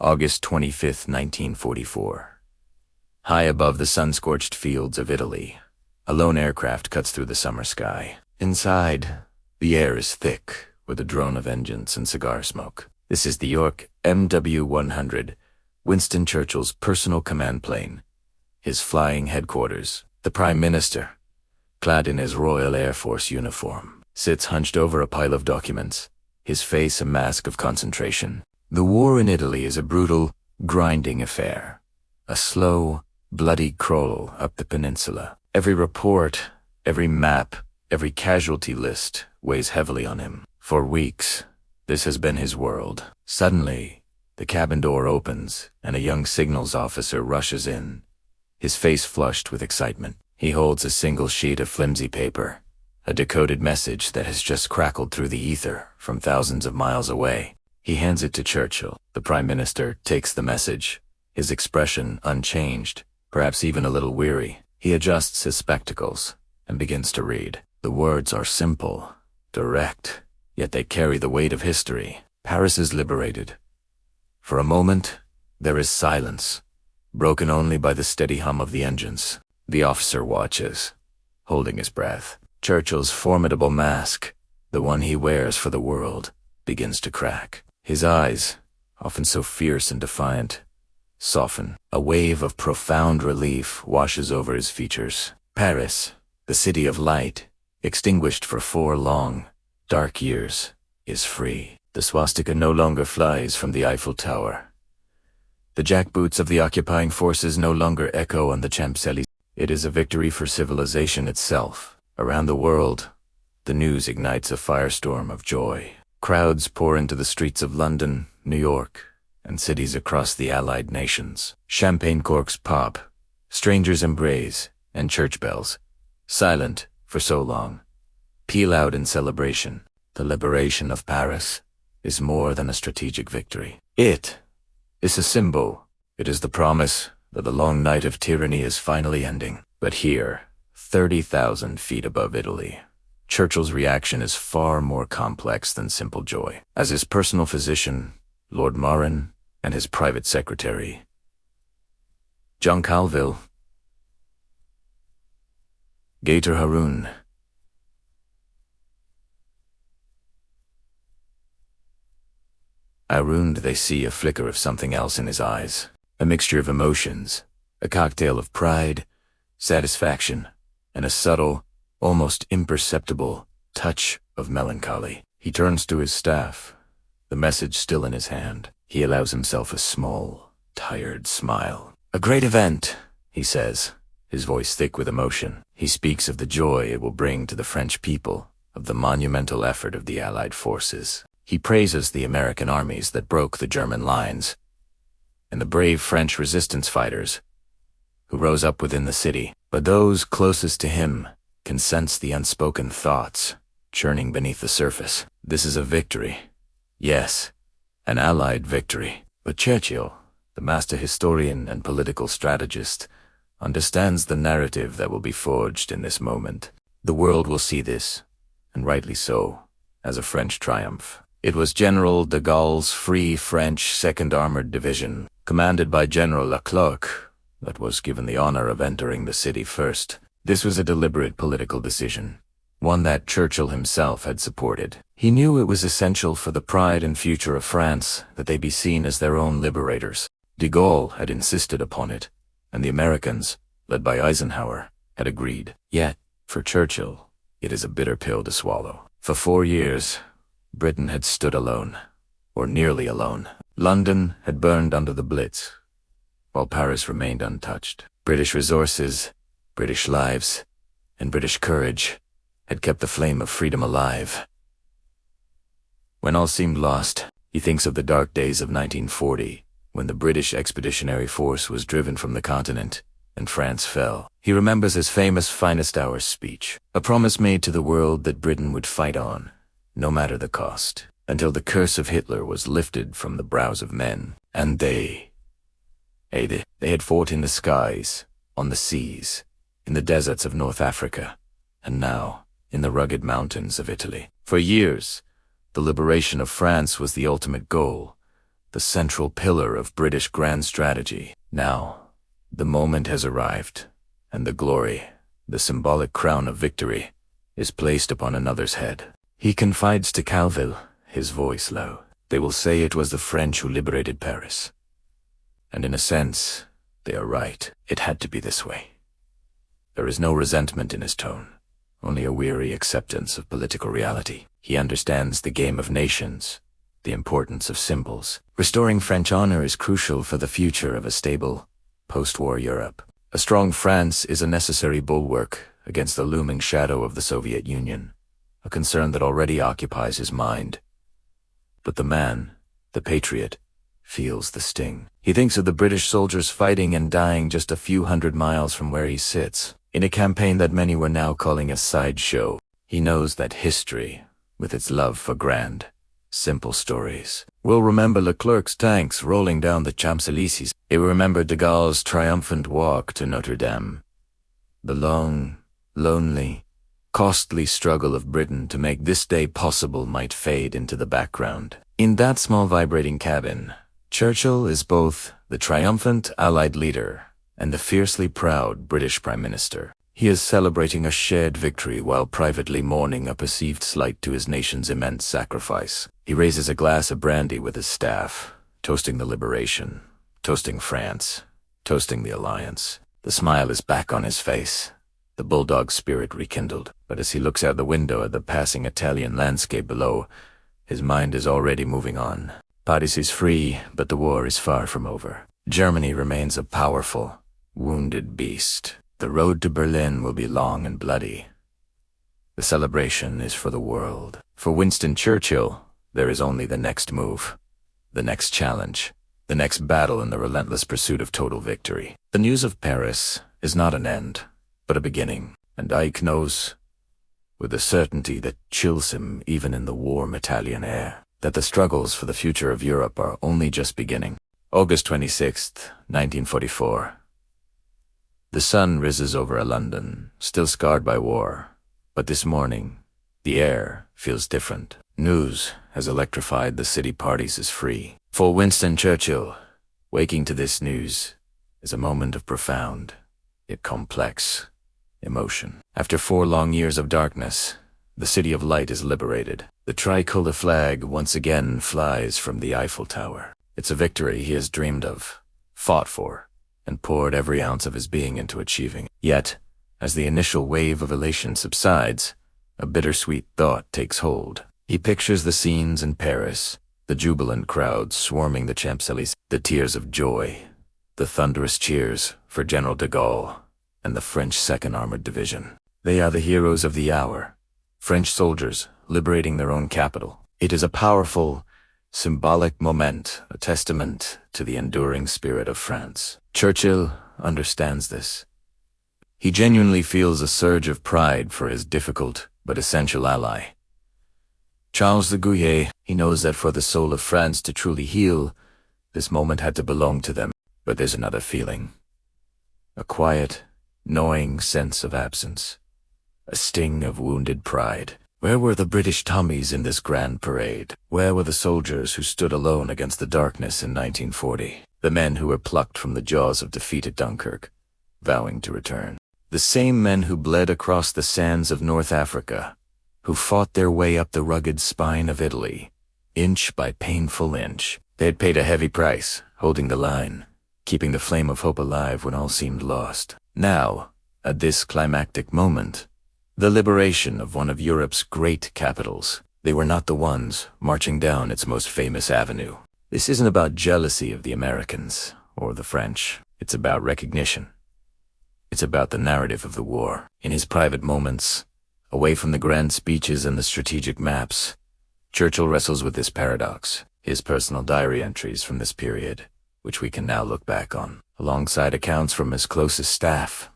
August 25, 1944. High above the sun-scorched fields of Italy, a lone aircraft cuts through the summer sky. Inside, the air is thick with the drone of engines and cigar smoke. This is the York MW-100, Winston Churchill's personal command plane, his flying headquarters. The Prime Minister, clad in his Royal Air Force uniform, sits hunched over a pile of documents, his face a mask of concentration. The war in Italy is a brutal, grinding affair, a slow, bloody crawl up the peninsula. Every report, every map, every casualty list weighs heavily on him. For weeks, this has been his world. Suddenly, the cabin door opens and a young signals officer rushes in, his face flushed with excitement. He holds a single sheet of flimsy paper, a decoded message that has just crackled through the ether from thousands of miles away. He hands it to Churchill. The Prime Minister takes the message, his expression unchanged, perhaps even a little weary. He adjusts his spectacles and begins to read. The words are simple, direct, yet they carry the weight of history. Paris is liberated. For a moment, there is silence, broken only by the steady hum of the engines. The officer watches, holding his breath. Churchill's formidable mask, the one he wears for the world, begins to crack. His eyes, often so fierce and defiant, soften. A wave of profound relief washes over his features. Paris, the city of light, extinguished for 4 long, dark years, is free. The swastika no longer flies from the Eiffel Tower. The jackboots of the occupying forces no longer echo on the Champs-Élysées. It is a victory for civilization itself. Around the world, the news ignites a firestorm of joy. Crowds pour into the streets of London, New York, and cities across the Allied nations. Champagne corks pop, strangers embrace, and church bells, silent for so long, peal out in celebration. The liberation of Paris is more than a strategic victory. It is a symbol. It is the promise that the long night of tyranny is finally ending. But here, 30,000 feet above Italy, Churchill's reaction is far more complex than simple joy. As his personal physician, Lord Morin, and his private secretary, John Calville, Gator Haroun, they see a flicker of something else in his eyes, a mixture of emotions, a cocktail of pride, satisfaction, and a subtle, almost imperceptible touch of melancholy. He turns to his staff, the message still in his hand. He allows himself a small, tired smile. "A great event," he says, his voice thick with emotion. He speaks of the joy it will bring to the French people, of the monumental effort of the Allied forces. He praises the American armies that broke the German lines, and the brave French resistance fighters who rose up within the city. But those closest to him can sense the unspoken thoughts churning beneath the surface. This is a victory. Yes, an Allied victory. But Churchill, the master historian and political strategist, understands the narrative that will be forged in this moment. The world will see this, and rightly so, as a French triumph. It was General De Gaulle's Free French 2nd Armored Division, commanded by General Leclerc, that was given the honor of entering the city first. This was a deliberate political decision, one that Churchill himself had supported. He knew it was essential for the pride and future of France that they be seen as their own liberators. De Gaulle had insisted upon it, and the Americans, led by Eisenhower, had agreed. Yet, for Churchill, it is a bitter pill to swallow. For 4 years, Britain had stood alone, or nearly alone. London had burned under the Blitz, while Paris remained untouched. British resources, British lives, and British courage had kept the flame of freedom alive. When all seemed lost, he thinks of the dark days of 1940, when the British Expeditionary Force was driven from the continent and France fell. He remembers his famous finest hours speech, a promise made to the world that Britain would fight on, no matter the cost, until the curse of Hitler was lifted from the brows of men. And they had fought in the skies, on the seas, in the deserts of North Africa, and now in the rugged mountains of Italy. For years, the liberation of France was the ultimate goal, the central pillar of British grand strategy. Now, the moment has arrived, and the glory, the symbolic crown of victory, is placed upon another's head. He confides to Calville, his voice low. They will say it was the French who liberated Paris. And in a sense, they are right. It had to be this way. There is no resentment in his tone, only a weary acceptance of political reality. He understands the game of nations, the importance of symbols. Restoring French honor is crucial for the future of a stable, post-war Europe. A strong France is a necessary bulwark against the looming shadow of the Soviet Union, a concern that already occupies his mind. But the man, the patriot, feels the sting. He thinks of the British soldiers fighting and dying just a few hundred miles from where he sits, in a campaign that many were now calling a sideshow. He knows that history, with its love for grand, simple stories, will remember Leclerc's tanks rolling down the Champs-Élysées. It will remember De Gaulle's triumphant walk to Notre Dame. The long, lonely, costly struggle of Britain to make this day possible might fade into the background. In that small vibrating cabin, Churchill is both the triumphant Allied leader and the fiercely proud British Prime Minister. He is celebrating a shared victory while privately mourning a perceived slight to his nation's immense sacrifice. He raises a glass of brandy with his staff, toasting the liberation, toasting France, toasting the alliance. The smile is back on his face, the bulldog spirit rekindled. But as he looks out the window at the passing Italian landscape below, his mind is already moving on. Paris is free, but the war is far from over. Germany remains a powerful, wounded beast. The road to Berlin will be long and bloody. The celebration is for the world. For Winston Churchill, there is only the next move, the next challenge, the next battle in the relentless pursuit of total victory. The news of Paris is not an end, but a beginning, and Ike knows, with a certainty that chills him even in the warm Italian air, that the struggles for the future of Europe are only just beginning. August 26th, 1944. The sun rises over a London, still scarred by war, but this morning, the air feels different. News has electrified the city. Parties is free. For Winston Churchill, waking to this news is a moment of profound, yet complex, emotion. After 4 long years of darkness, the City of Light is liberated. The tricolour flag once again flies from the Eiffel Tower. It's a victory he has dreamed of, fought for, and poured every ounce of his being into achieving. Yet, as the initial wave of elation subsides, a bittersweet thought takes hold. He pictures the scenes in Paris, the jubilant crowds swarming the Champs-Élysées, the tears of joy, the thunderous cheers for General De Gaulle and the French 2nd Armored Division. They are the heroes of the hour, French soldiers liberating their own capital. It is a powerful, symbolic moment, a testament to the enduring spirit of France. Churchill understands this. He genuinely feels a surge of pride for his difficult but essential ally. Charles de Gaulle, he knows that for the soul of France to truly heal, this moment had to belong to them. But there's another feeling. A quiet, gnawing sense of absence. A sting of wounded pride. Where were the British Tommies in this grand parade? Where were the soldiers who stood alone against the darkness in 1940? The men who were plucked from the jaws of defeat at Dunkirk, vowing to return. The same men who bled across the sands of North Africa, who fought their way up the rugged spine of Italy, inch by painful inch. They had paid a heavy price, holding the line, keeping the flame of hope alive when all seemed lost. Now, at this climactic moment, the liberation of one of Europe's great capitals, they were not the ones marching down its most famous avenue. This isn't about jealousy of the Americans or the French. It's about recognition. It's about the narrative of the war. In his private moments, away from the grand speeches and the strategic maps, Churchill wrestles with this paradox. His personal diary entries from this period, which we can now look back on, alongside accounts from his closest staff,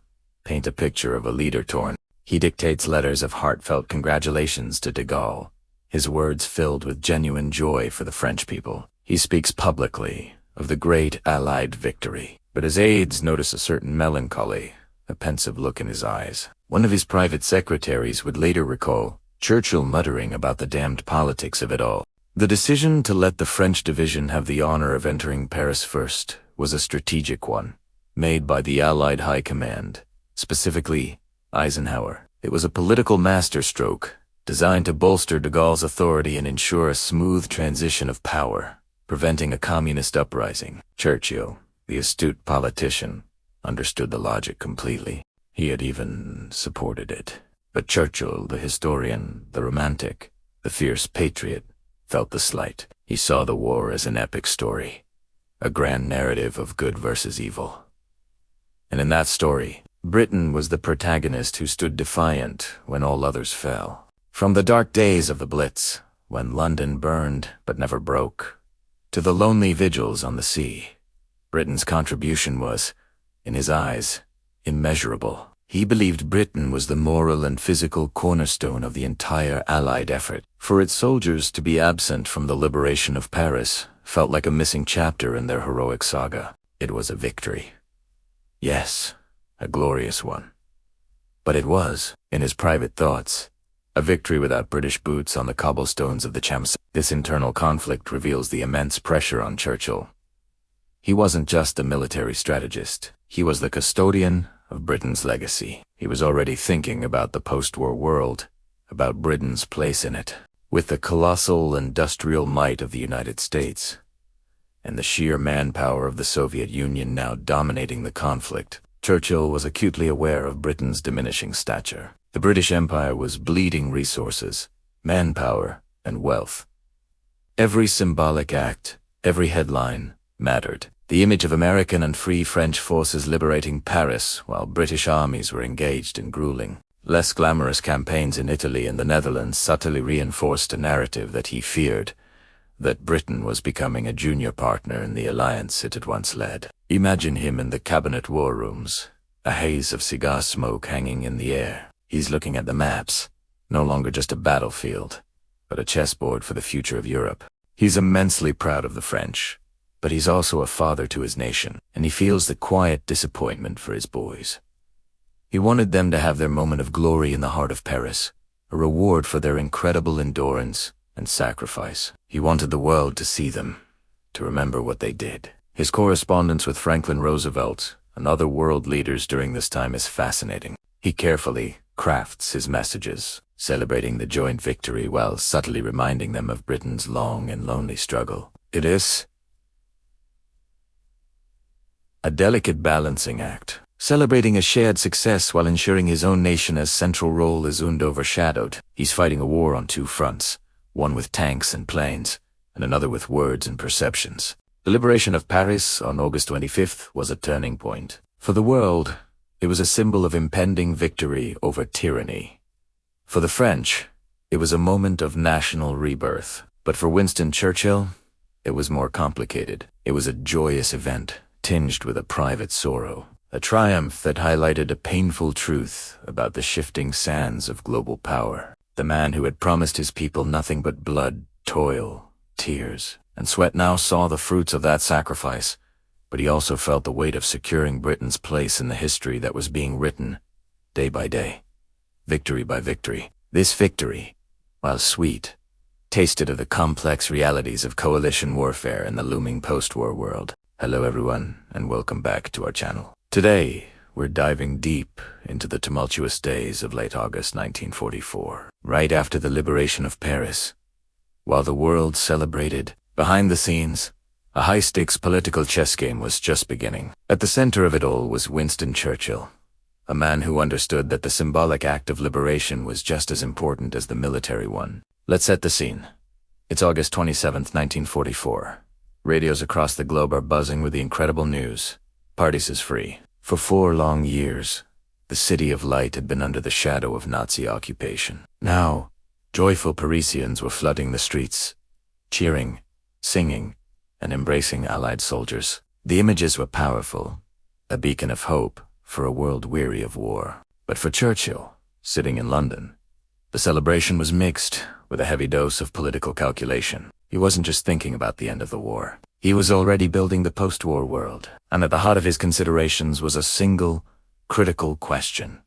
paint a picture of a leader torn. He dictates letters of heartfelt congratulations to De Gaulle, his words filled with genuine joy for the French people. He speaks publicly of the great Allied victory, but his aides notice a certain melancholy, a pensive look in his eyes. One of his private secretaries would later recall Churchill muttering about the damned politics of it all. The decision to let the French division have the honor of entering Paris first was a strategic one, made by the Allied High Command, specifically Eisenhower. It was a political masterstroke designed to bolster de Gaulle's authority and ensure a smooth transition of power, preventing a communist uprising. Churchill, the astute politician, understood the logic completely. He had even supported it. But Churchill, the historian, the romantic, the fierce patriot, felt the slight. He saw the war as an epic story, a grand narrative of good versus evil. And in that story, Britain was the protagonist who stood defiant when all others fell. From the dark days of the Blitz, when London burned but never broke, to the lonely vigils on the sea, Britain's contribution was, in his eyes, immeasurable. He believed Britain was the moral and physical cornerstone of the entire Allied effort. For its soldiers to be absent from the liberation of Paris felt like a missing chapter in their heroic saga. It was a victory. Yes, a glorious one. But it was, in his private thoughts, a victory without British boots on the cobblestones of the Champs. This internal conflict reveals the immense pressure on Churchill. He wasn't just a military strategist. He was the custodian of Britain's legacy. He was already thinking about the post-war world, about Britain's place in it. With the colossal industrial might of the United States, and the sheer manpower of the Soviet Union now dominating the conflict, Churchill was acutely aware of Britain's diminishing stature. The British Empire was bleeding resources, manpower, and wealth. Every symbolic act, every headline, mattered. The image of American and Free French forces liberating Paris while British armies were engaged in grueling, less glamorous campaigns in Italy and the Netherlands subtly reinforced a narrative that he feared, that Britain was becoming a junior partner in the alliance it had once led. Imagine him in the cabinet war rooms, a haze of cigar smoke hanging in the air. He's looking at the maps, no longer just a battlefield, but a chessboard for the future of Europe. He's immensely proud of the French, but he's also a father to his nation, and he feels the quiet disappointment for his boys. He wanted them to have their moment of glory in the heart of Paris, a reward for their incredible endurance and sacrifice. He wanted the world to see them, to remember what they did. His correspondence with Franklin Roosevelt and other world leaders during this time is fascinating. He carefully crafts his messages, celebrating the joint victory while subtly reminding them of Britain's long and lonely struggle. It is a delicate balancing act, celebrating a shared success while ensuring his own nation's central role isn't overshadowed. He's fighting a war on two fronts, one with tanks and planes, and another with words and perceptions. The liberation of Paris on August 25th was a turning point. For the world, it was a symbol of impending victory over tyranny. For the French, it was a moment of national rebirth. But for Winston Churchill, it was more complicated. It was a joyous event, tinged with a private sorrow, a triumph that highlighted a painful truth about the shifting sands of global power. The man who had promised his people nothing but blood, toil, tears, and sweat now saw the fruits of that sacrifice, but he also felt the weight of securing Britain's place in the history that was being written, day by day, victory by victory. This victory, while sweet, tasted of the complex realities of coalition warfare in the looming post-war world. Hello everyone, and welcome back to our channel. Today, we're diving deep into the tumultuous days of late August 1944, right after the liberation of Paris. While the world celebrated, behind the scenes, a high-stakes political chess game was just beginning. At the center of it all was Winston Churchill, a man who understood that the symbolic act of liberation was just as important as the military one. Let's set the scene. It's August 27th, 1944. Radios across the globe are buzzing with the incredible news. Paris is free. For 4 long years, the City of Light had been under the shadow of Nazi occupation. Now, joyful Parisians were flooding the streets, cheering, singing, and embracing Allied soldiers. The images were powerful, a beacon of hope for a world weary of war. But for Churchill, sitting in London, the celebration was mixed with a heavy dose of political calculation. He wasn't just thinking about the end of the war. He was already building the post-war world, and at the heart of his considerations was a single, critical question.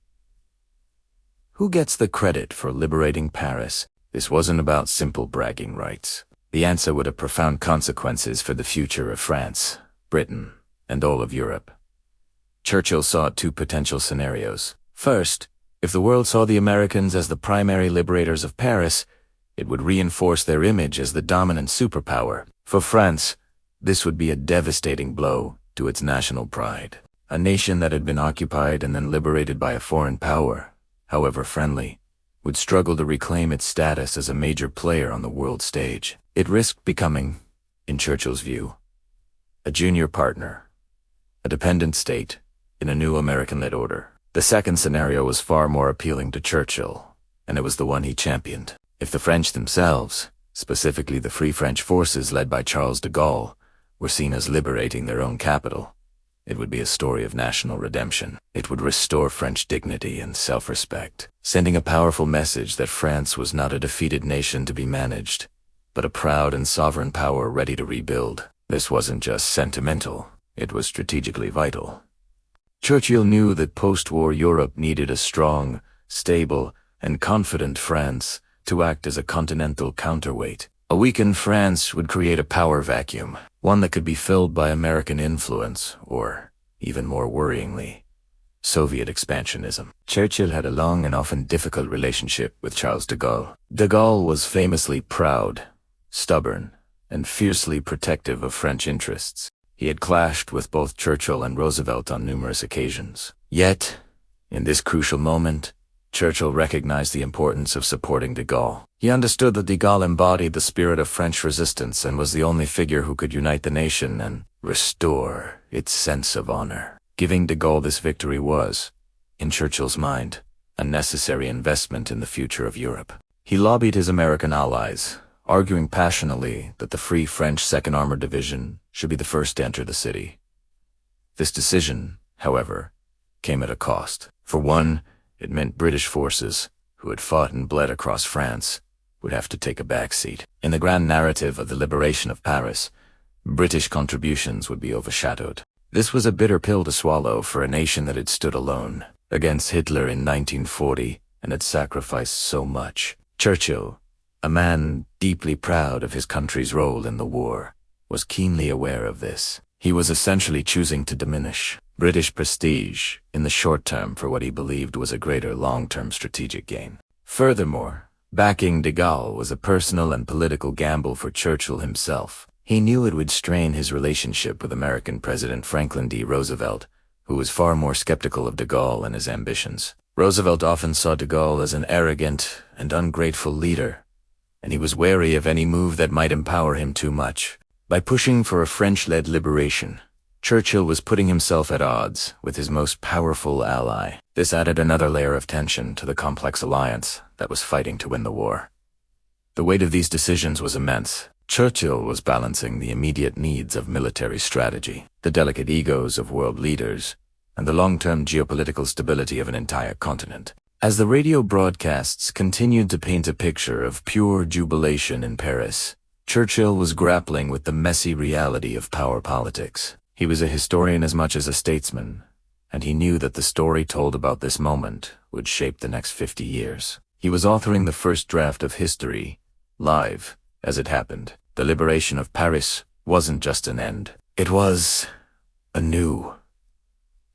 Who gets the credit for liberating Paris? This wasn't about simple bragging rights. The answer would have profound consequences for the future of France, Britain, and all of Europe. Churchill saw two potential scenarios. First, if the world saw the Americans as the primary liberators of Paris, it would reinforce their image as the dominant superpower. For France, this would be a devastating blow to its national pride. A nation that had been occupied and then liberated by a foreign power, however friendly, would struggle to reclaim its status as a major player on the world stage. It risked becoming, in Churchill's view, a junior partner, a dependent state in a new American-led order. The second scenario was far more appealing to Churchill, and it was the one he championed. If the French themselves, specifically the Free French forces led by Charles de Gaulle, were seen as liberating their own capital, it would be a story of national redemption. It would restore French dignity and self-respect, sending a powerful message that France was not a defeated nation to be managed, but a proud and sovereign power ready to rebuild. This wasn't just sentimental, it was strategically vital. Churchill knew that post-war Europe needed a strong, stable, and confident France to act as a continental counterweight. A weakened France would create a power vacuum, one that could be filled by American influence, or, even more worryingly, Soviet expansionism. Churchill had a long and often difficult relationship with Charles de Gaulle. De Gaulle was famously proud, stubborn, and fiercely protective of French interests. He had clashed with both Churchill and Roosevelt on numerous occasions. Yet, in this crucial moment, Churchill recognized the importance of supporting de Gaulle. He understood that de Gaulle embodied the spirit of French resistance and was the only figure who could unite the nation and restore its sense of honor. Giving de Gaulle this victory was, in Churchill's mind, a necessary investment in the future of Europe. He lobbied his American allies, arguing passionately that the Free French 2nd Armored Division should be the first to enter the city. This decision, however, came at a cost. For one, it meant British forces, who had fought and bled across France, would have to take a backseat. In the grand narrative of the liberation of Paris, British contributions would be overshadowed. This was a bitter pill to swallow for a nation that had stood alone against Hitler in 1940 and had sacrificed so much. Churchill, a man deeply proud of his country's role in the war, was keenly aware of this. He was essentially choosing to diminish British prestige in the short term for what he believed was a greater long-term strategic gain. Furthermore, backing de Gaulle was a personal and political gamble for Churchill himself. He knew it would strain his relationship with American President Franklin D. Roosevelt, who was far more skeptical of de Gaulle and his ambitions. Roosevelt often saw de Gaulle as an arrogant and ungrateful leader, and he was wary of any move that might empower him too much. By pushing for a French-led liberation, Churchill was putting himself at odds with his most powerful ally. This added another layer of tension to the complex alliance that was fighting to win the war. The weight of these decisions was immense. Churchill was balancing the immediate needs of military strategy, the delicate egos of world leaders, and the long-term geopolitical stability of an entire continent. As the radio broadcasts continued to paint a picture of pure jubilation in Paris, Churchill was grappling with the messy reality of power politics. He was a historian as much as a statesman, and he knew that the story told about this moment would shape the next 50 years. He was authoring the first draft of history, live, as it happened. The liberation of Paris wasn't just an end. It was a new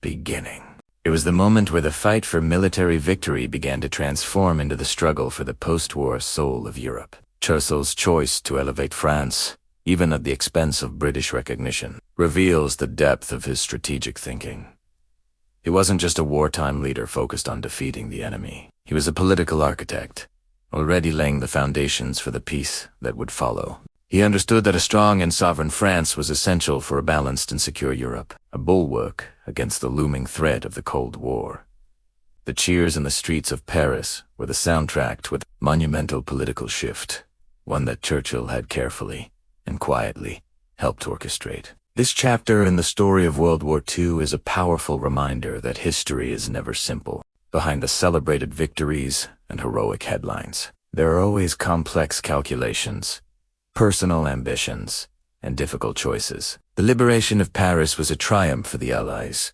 beginning. It was the moment where the fight for military victory began to transform into the struggle for the post-war soul of Europe. Churchill's choice to elevate France, even at the expense of British recognition, reveals the depth of his strategic thinking. He wasn't just a wartime leader focused on defeating the enemy. He was a political architect, already laying the foundations for the peace that would follow. He understood that a strong and sovereign France was essential for a balanced and secure Europe, a bulwark against the looming threat of the Cold War. The cheers in the streets of Paris were the soundtrack to a monumental political shift, one that Churchill had carefully and quietly helped orchestrate. This chapter in the story of World War II is a powerful reminder that history is never simple. Behind the celebrated victories and heroic headlines, there are always complex calculations, personal ambitions, and difficult choices. The liberation of Paris was a triumph for the Allies,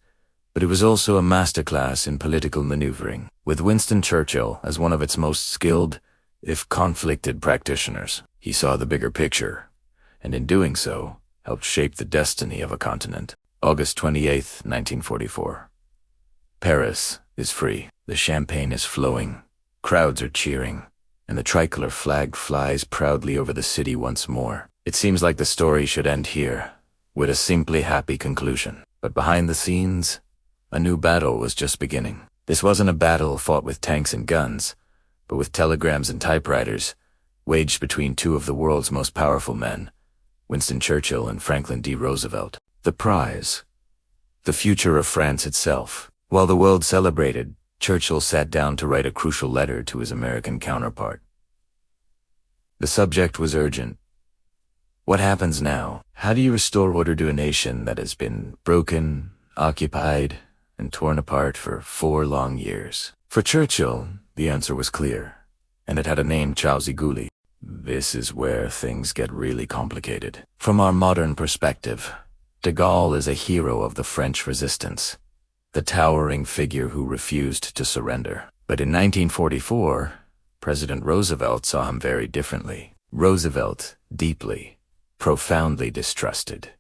but it was also a masterclass in political maneuvering, with Winston Churchill as one of its most skilled, if conflicted, practitioners. He saw the bigger picture, and in doing so, helped shape the destiny of a continent. August 28th, 1944. Paris is free. The champagne is flowing. Crowds are cheering, and the tricolor flag flies proudly over the city once more. It seems like the story should end here, with a simply happy conclusion. But behind the scenes, a new battle was just beginning. This wasn't a battle fought with tanks and guns, but with telegrams and typewriters, waged between two of the world's most powerful men, Winston Churchill and Franklin D. Roosevelt. The prize, the future of France itself. While the world celebrated, Churchill sat down to write a crucial letter to his American counterpart. The subject was urgent. What happens now? How do you restore order to a nation that has been broken, occupied, and torn apart for 4 long years? For Churchill, the answer was clear, and it had a name: Charles de Gaulle. This is where things get really complicated. From our modern perspective, de Gaulle is a hero of the French resistance, the towering figure who refused to surrender. But in 1944, President Roosevelt saw him very differently. Roosevelt deeply, profoundly distrusted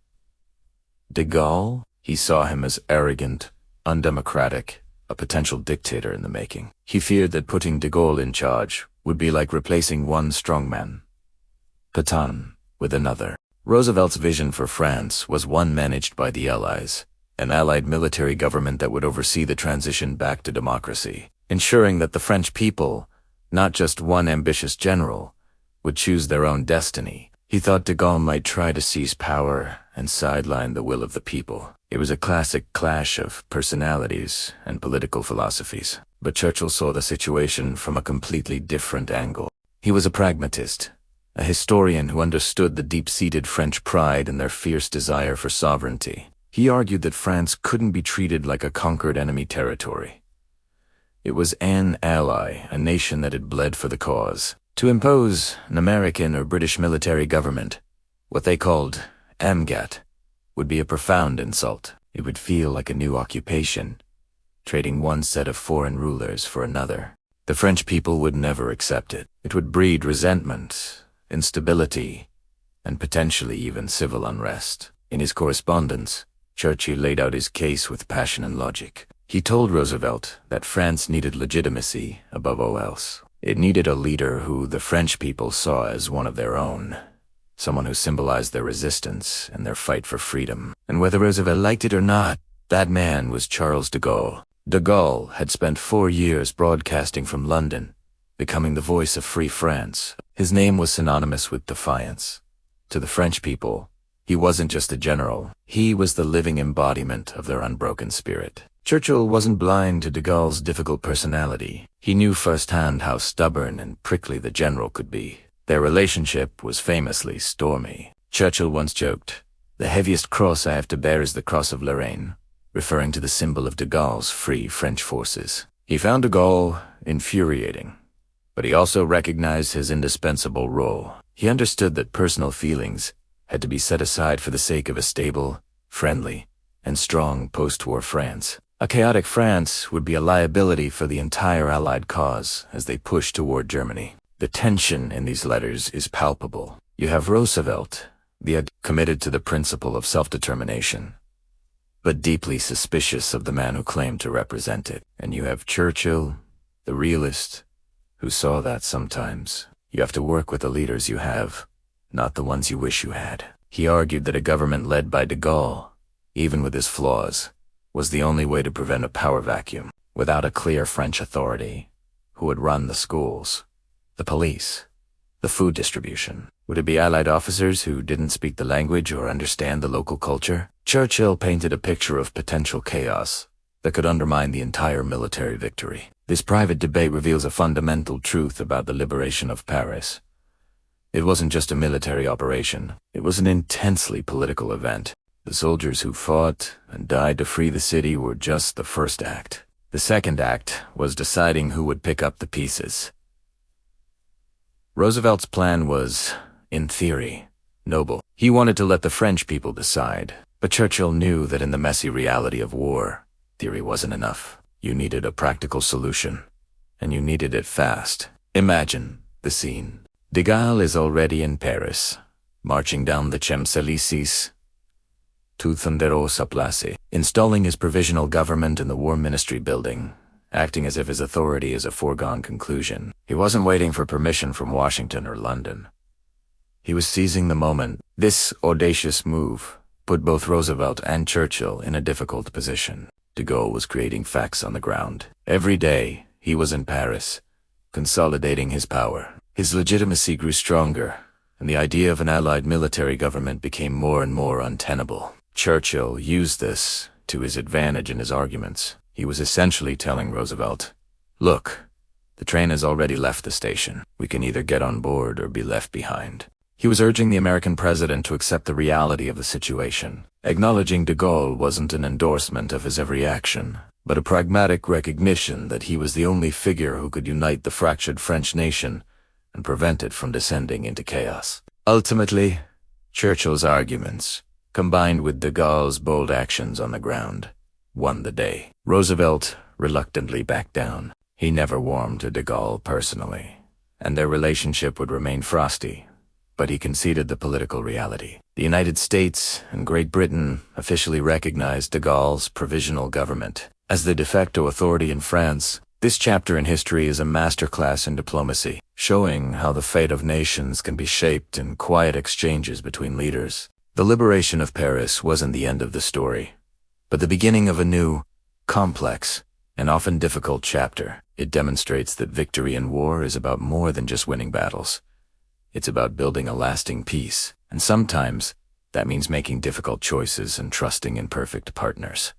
de Gaulle. He saw him as arrogant, undemocratic, a potential dictator in the making. He feared that putting de Gaulle in charge would be like replacing one strongman, Pétain, with another. Roosevelt's vision for France was one managed by the Allies, an allied military government that would oversee the transition back to democracy, ensuring that the French people, not just one ambitious general, would choose their own destiny. He thought de Gaulle might try to seize power and sideline the will of the people. It was a classic clash of personalities and political philosophies. But Churchill saw the situation from a completely different angle. He was a pragmatist, a historian who understood the deep-seated French pride and their fierce desire for sovereignty. He argued that France couldn't be treated like a conquered enemy territory. It was an ally, a nation that had bled for the cause. To impose an American or British military government, what they called AMGAT, would be a profound insult. It would feel like a new occupation, trading one set of foreign rulers for another. The French people would never accept it. It would breed resentment, instability, and potentially even civil unrest. In his correspondence, Churchill laid out his case with passion and logic. He told Roosevelt that France needed legitimacy above all else. It needed a leader who the French people saw as one of their own, someone who symbolized their resistance and their fight for freedom. And whether Roosevelt liked it or not, that man was Charles de Gaulle. De Gaulle had spent 4 years broadcasting from London, becoming the voice of free France. His name was synonymous with defiance. To the French people, he wasn't just a general. He was the living embodiment of their unbroken spirit. Churchill wasn't blind to de Gaulle's difficult personality. He knew firsthand how stubborn and prickly the general could be. Their relationship was famously stormy. Churchill once joked, "The heaviest cross I have to bear is the cross of Lorraine," referring to the symbol of de Gaulle's free French forces. He found de Gaulle infuriating, but he also recognized his indispensable role. He understood that personal feelings had to be set aside for the sake of a stable, friendly, and strong post-war France. A chaotic France would be a liability for the entire Allied cause as they pushed toward Germany. The tension in these letters is palpable. You have Roosevelt, committed to the principle of self-determination, but deeply suspicious of the man who claimed to represent it. And you have Churchill, the realist, who saw that sometimes you have to work with the leaders you have, not the ones you wish you had. He argued that a government led by de Gaulle, even with his flaws, was the only way to prevent a power vacuum. Without a clear French authority, who would run the schools, the police, the food distribution? Would it be Allied officers who didn't speak the language or understand the local culture? Churchill painted a picture of potential chaos that could undermine the entire military victory. This private debate reveals a fundamental truth about the liberation of Paris. It wasn't just a military operation. It was an intensely political event. The soldiers who fought and died to free the city were just the first act. The second act was deciding who would pick up the pieces. Roosevelt's plan was, in theory, noble. He wanted to let the French people decide, but Churchill knew that in the messy reality of war, theory wasn't enough. You needed a practical solution, and you needed it fast. Imagine the scene. De Gaulle is already in Paris, marching down the Champs-Élysées to thunderosa place, installing his provisional government in the War Ministry building, acting as if his authority is a foregone conclusion. He wasn't waiting for permission from Washington or London. He was seizing the moment. This audacious move put both Roosevelt and Churchill in a difficult position. De Gaulle was creating facts on the ground. Every day, he was in Paris, consolidating his power. His legitimacy grew stronger, and the idea of an allied military government became more and more untenable. Churchill used this to his advantage in his arguments. He was essentially telling Roosevelt, "Look, the train has already left the station. We can either get on board or be left behind." He was urging the American president to accept the reality of the situation. Acknowledging de Gaulle wasn't an endorsement of his every action, but a pragmatic recognition that he was the only figure who could unite the fractured French nation and prevent it from descending into chaos. Ultimately, Churchill's arguments, combined with de Gaulle's bold actions on the ground, won the day. Roosevelt reluctantly backed down. He never warmed to de Gaulle personally, and their relationship would remain frosty, but he conceded the political reality. The United States and Great Britain officially recognized de Gaulle's provisional government as the de facto authority in France. This chapter in history is a masterclass in diplomacy, showing how the fate of nations can be shaped in quiet exchanges between leaders. The liberation of Paris wasn't the end of the story, but the beginning of a new, complex, and often difficult chapter. It demonstrates that victory in war is about more than just winning battles. It's about building a lasting peace, and sometimes that means making difficult choices and trusting in perfect partners.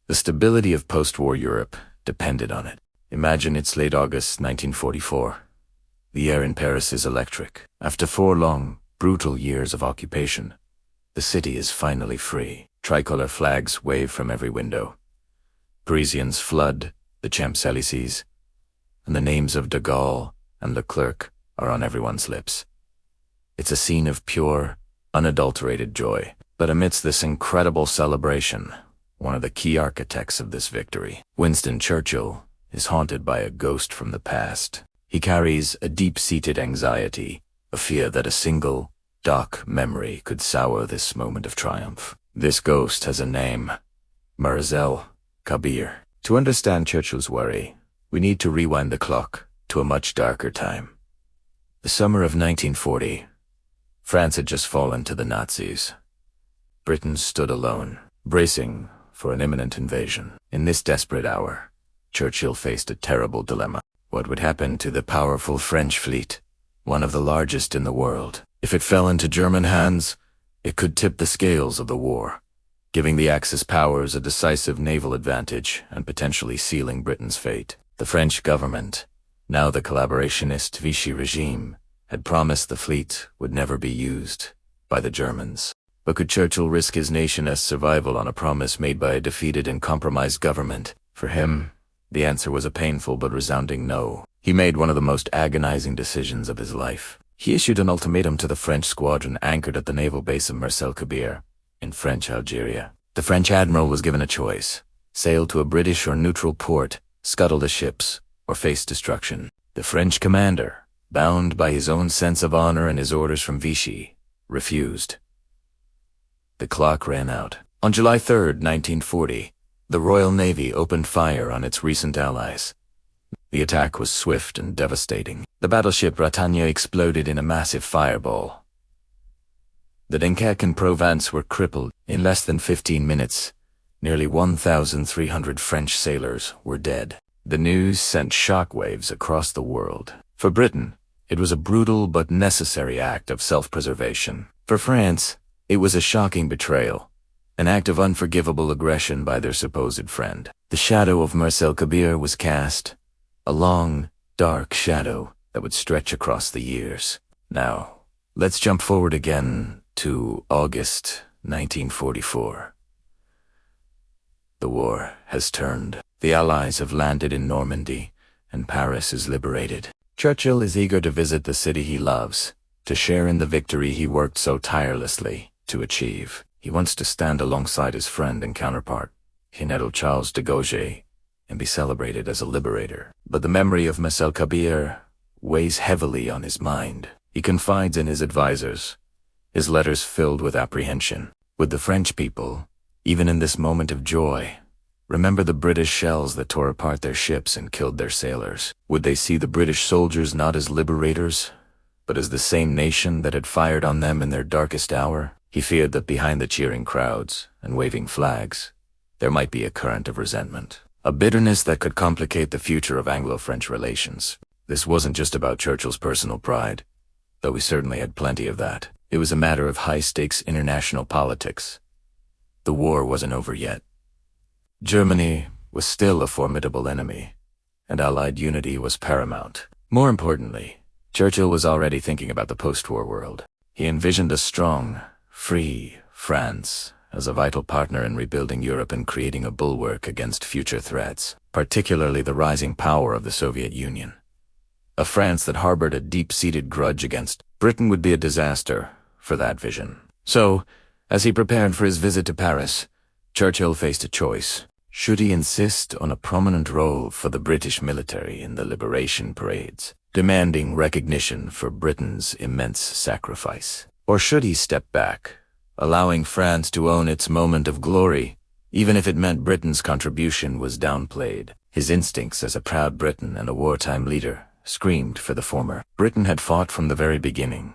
The stability of post-war Europe depended on it. Imagine it's late August 1944. The air in Paris is electric. After 4 long, brutal years of occupation, the city is finally free. Tricolor flags wave from every window. Parisians flood the Champs-Élysées, and the names of de Gaulle and Leclerc are on everyone's lips. It's a scene of pure, unadulterated joy. But amidst this incredible celebration, one of the key architects of this victory, Winston Churchill, is haunted by a ghost from the past. He carries a deep-seated anxiety, a fear that a single, dark memory could sour this moment of triumph. This ghost has a name: Marcel Kabir. To understand Churchill's worry, we need to rewind the clock to a much darker time. The summer of 1940. France had just fallen to the Nazis. Britain stood alone, bracing for an imminent invasion. In this desperate hour, Churchill faced a terrible dilemma. What would happen to the powerful French fleet, one of the largest in the world? If it fell into German hands, it could tip the scales of the war, giving the Axis powers a decisive naval advantage and potentially sealing Britain's fate. The French government, now the collaborationist Vichy regime, had promised the fleet would never be used by the Germans. But could Churchill risk his nation's survival on a promise made by a defeated and compromised government? For him, the answer was a painful but resounding no. He made one of the most agonizing decisions of his life. He issued an ultimatum to the French squadron anchored at the naval base of Marcel Kabir in French Algeria. The French admiral was given a choice: sail to a British or neutral port, scuttle the ships, or face destruction. The French commander, bound by his own sense of honor and his orders from Vichy, refused. The clock ran out. On July 3, 1940, the Royal Navy opened fire on its recent allies. The attack was swift and devastating. The battleship Bretagne exploded in a massive fireball. The Dunkerque and Provence were crippled. In less than 15 minutes, nearly 1,300 French sailors were dead. The news sent shockwaves across the world. For Britain, it was a brutal but necessary act of self-preservation. For France, it was a shocking betrayal, an act of unforgivable aggression by their supposed friend. The shadow of Marcel Kabir was cast, a long, dark shadow that would stretch across the years. Now, let's jump forward again to August 1944. The war has turned. The Allies have landed in Normandy, and Paris is liberated. Churchill is eager to visit the city he loves, to share in the victory he worked so tirelessly to achieve. He wants to stand alongside his friend and counterpart, General De Gaulle, and be celebrated as a liberator. But the memory of Marcel Kabir weighs heavily on his mind. He confides in his advisors, his letters filled with apprehension. Would the French people, even in this moment of joy, remember the British shells that tore apart their ships and killed their sailors? Would they see the British soldiers not as liberators, but as the same nation that had fired on them in their darkest hour? He feared that behind the cheering crowds and waving flags, there might be a current of resentment, a bitterness that could complicate the future of Anglo-French relations. This wasn't just about Churchill's personal pride, though he certainly had plenty of that. It was a matter of high-stakes international politics. The war wasn't over yet. Germany was still a formidable enemy, and Allied unity was paramount. More importantly, Churchill was already thinking about the post-war world. He envisioned a strong, free France as a vital partner in rebuilding Europe and creating a bulwark against future threats, particularly the rising power of the Soviet Union. A France that harbored a deep-seated grudge against Britain would be a disaster for that vision. So, as he prepared for his visit to Paris, Churchill faced a choice. Should he insist on a prominent role for the British military in the liberation parades, demanding recognition for Britain's immense sacrifice? Or should he step back, allowing France to own its moment of glory, even if it meant Britain's contribution was downplayed? His instincts as a proud Briton and a wartime leader screamed for the former. Britain had fought from the very beginning.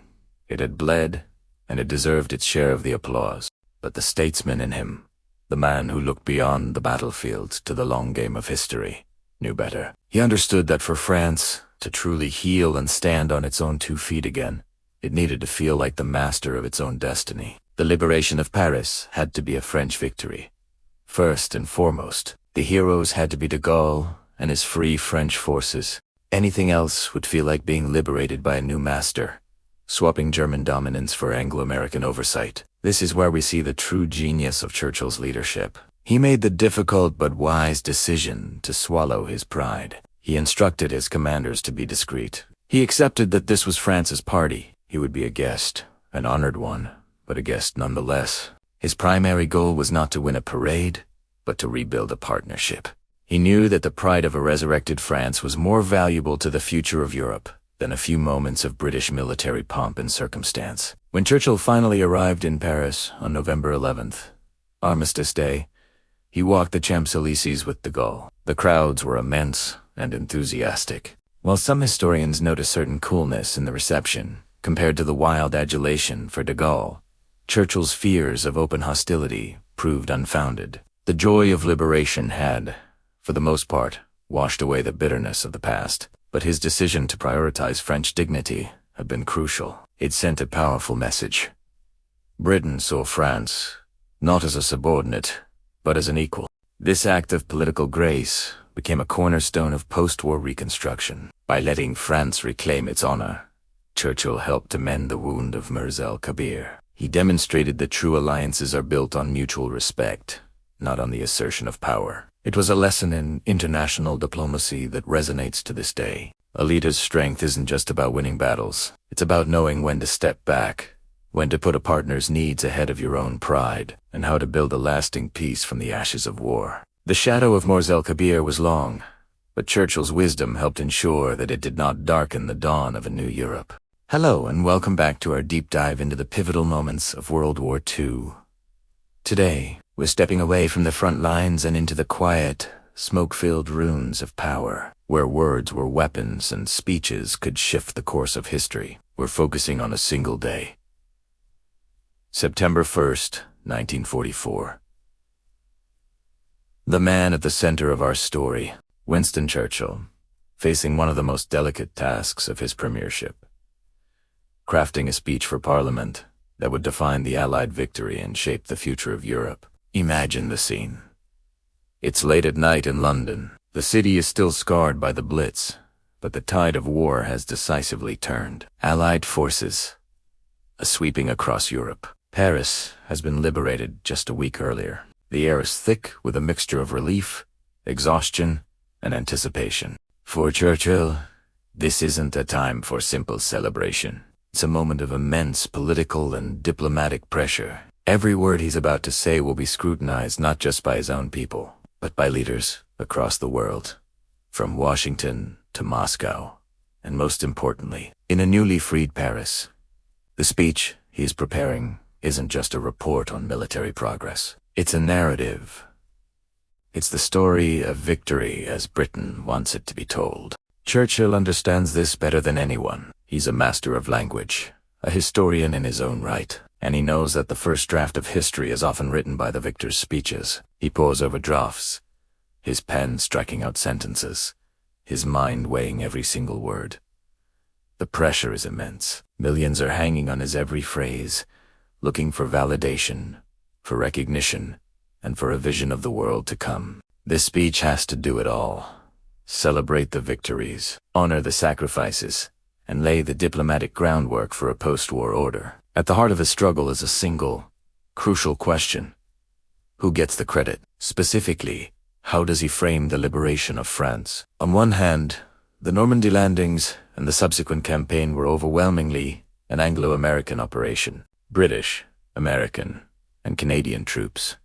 It had bled, and it deserved its share of the applause. But the statesman in him, the man who looked beyond the battlefield to the long game of history, knew better. He understood that for France to truly heal and stand on its own 2 feet again, it needed to feel like the master of its own destiny. The liberation of Paris had to be a French victory. First and foremost, the heroes had to be De Gaulle and his free French forces. Anything else would feel like being liberated by a new master, swapping German dominance for Anglo-American oversight. This is where we see the true genius of Churchill's leadership. He made the difficult but wise decision to swallow his pride. He instructed his commanders to be discreet. He accepted that this was France's party. He would be a guest, an honored one, but a guest nonetheless. His primary goal was not to win a parade, but to rebuild a partnership. He knew that the pride of a resurrected France was more valuable to the future of Europe than a few moments of British military pomp and circumstance. When Churchill finally arrived in Paris on November 11th, Armistice Day, he walked the Champs-Élysées with De Gaulle. The crowds were immense and enthusiastic. While some historians note a certain coolness in the reception, compared to the wild adulation for De Gaulle, Churchill's fears of open hostility proved unfounded. The joy of liberation had, for the most part, washed away the bitterness of the past, but his decision to prioritize French dignity had been crucial. It sent a powerful message. Britain saw France not as a subordinate, but as an equal. This act of political grace became a cornerstone of post-war reconstruction. By letting France reclaim its honor, Churchill helped to mend the wound of Mirza al-Kabir. He demonstrated that true alliances are built on mutual respect, not on the assertion of power. It was a lesson in international diplomacy that resonates to this day. A leader's strength isn't just about winning battles. It's about knowing when to step back, when to put a partner's needs ahead of your own pride, and how to build a lasting peace from the ashes of war. The shadow of Mirza al-Kabir was long, but Churchill's wisdom helped ensure that it did not darken the dawn of a new Europe. Hello, and welcome back to our deep dive into the pivotal moments of World War II. Today, we're stepping away from the front lines and into the quiet, smoke-filled ruins of power, where words were weapons and speeches could shift the course of history. We're focusing on a single day. September 1st, 1944. The man at the center of our story, Winston Churchill, facing one of the most delicate tasks of his premiership. Crafting a speech for Parliament that would define the Allied victory and shape the future of Europe. Imagine the scene. It's late at night in London. The city is still scarred by the Blitz, but the tide of war has decisively turned. Allied forces are sweeping across Europe. Paris has been liberated just a week earlier. The air is thick with a mixture of relief, exhaustion, and anticipation. For Churchill, this isn't a time for simple celebration. It's a moment of immense political and diplomatic pressure. Every word he's about to say will be scrutinized not just by his own people, but by leaders across the world, from Washington to Moscow. and most importantly, in a newly freed Paris. The speech he is preparing isn't just a report on military progress. It's a narrative. It's the story of victory as Britain wants it to be told. Churchill understands this better than anyone. He's a master of language, a historian in his own right, and he knows that the first draft of history is often written by the victor's speeches. He pores over drafts, his pen striking out sentences, his mind weighing every single word. The pressure is immense. Millions are hanging on his every phrase, looking for validation, for recognition, and for a vision of the world to come. This speech has to do it all. Celebrate the victories, honor the sacrifices, and lay the diplomatic groundwork for a post-war order. At the heart of his struggle is a single, crucial question. Who gets the credit? Specifically, how does he frame the liberation of France? On one hand, the Normandy landings and the subsequent campaign were overwhelmingly an Anglo-American operation. British, American, and Canadian troops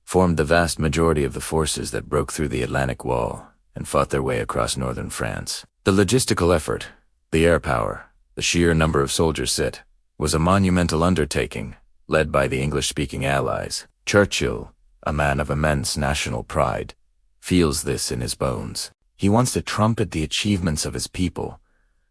formed the vast majority of the forces that broke through the Atlantic Wall and fought their way across northern France. The logistical effort, the air power, the sheer number of soldiers set, was a monumental undertaking, led by the English-speaking Allies. Churchill, a man of immense national pride, feels this in his bones. He wants to trumpet the achievements of his people,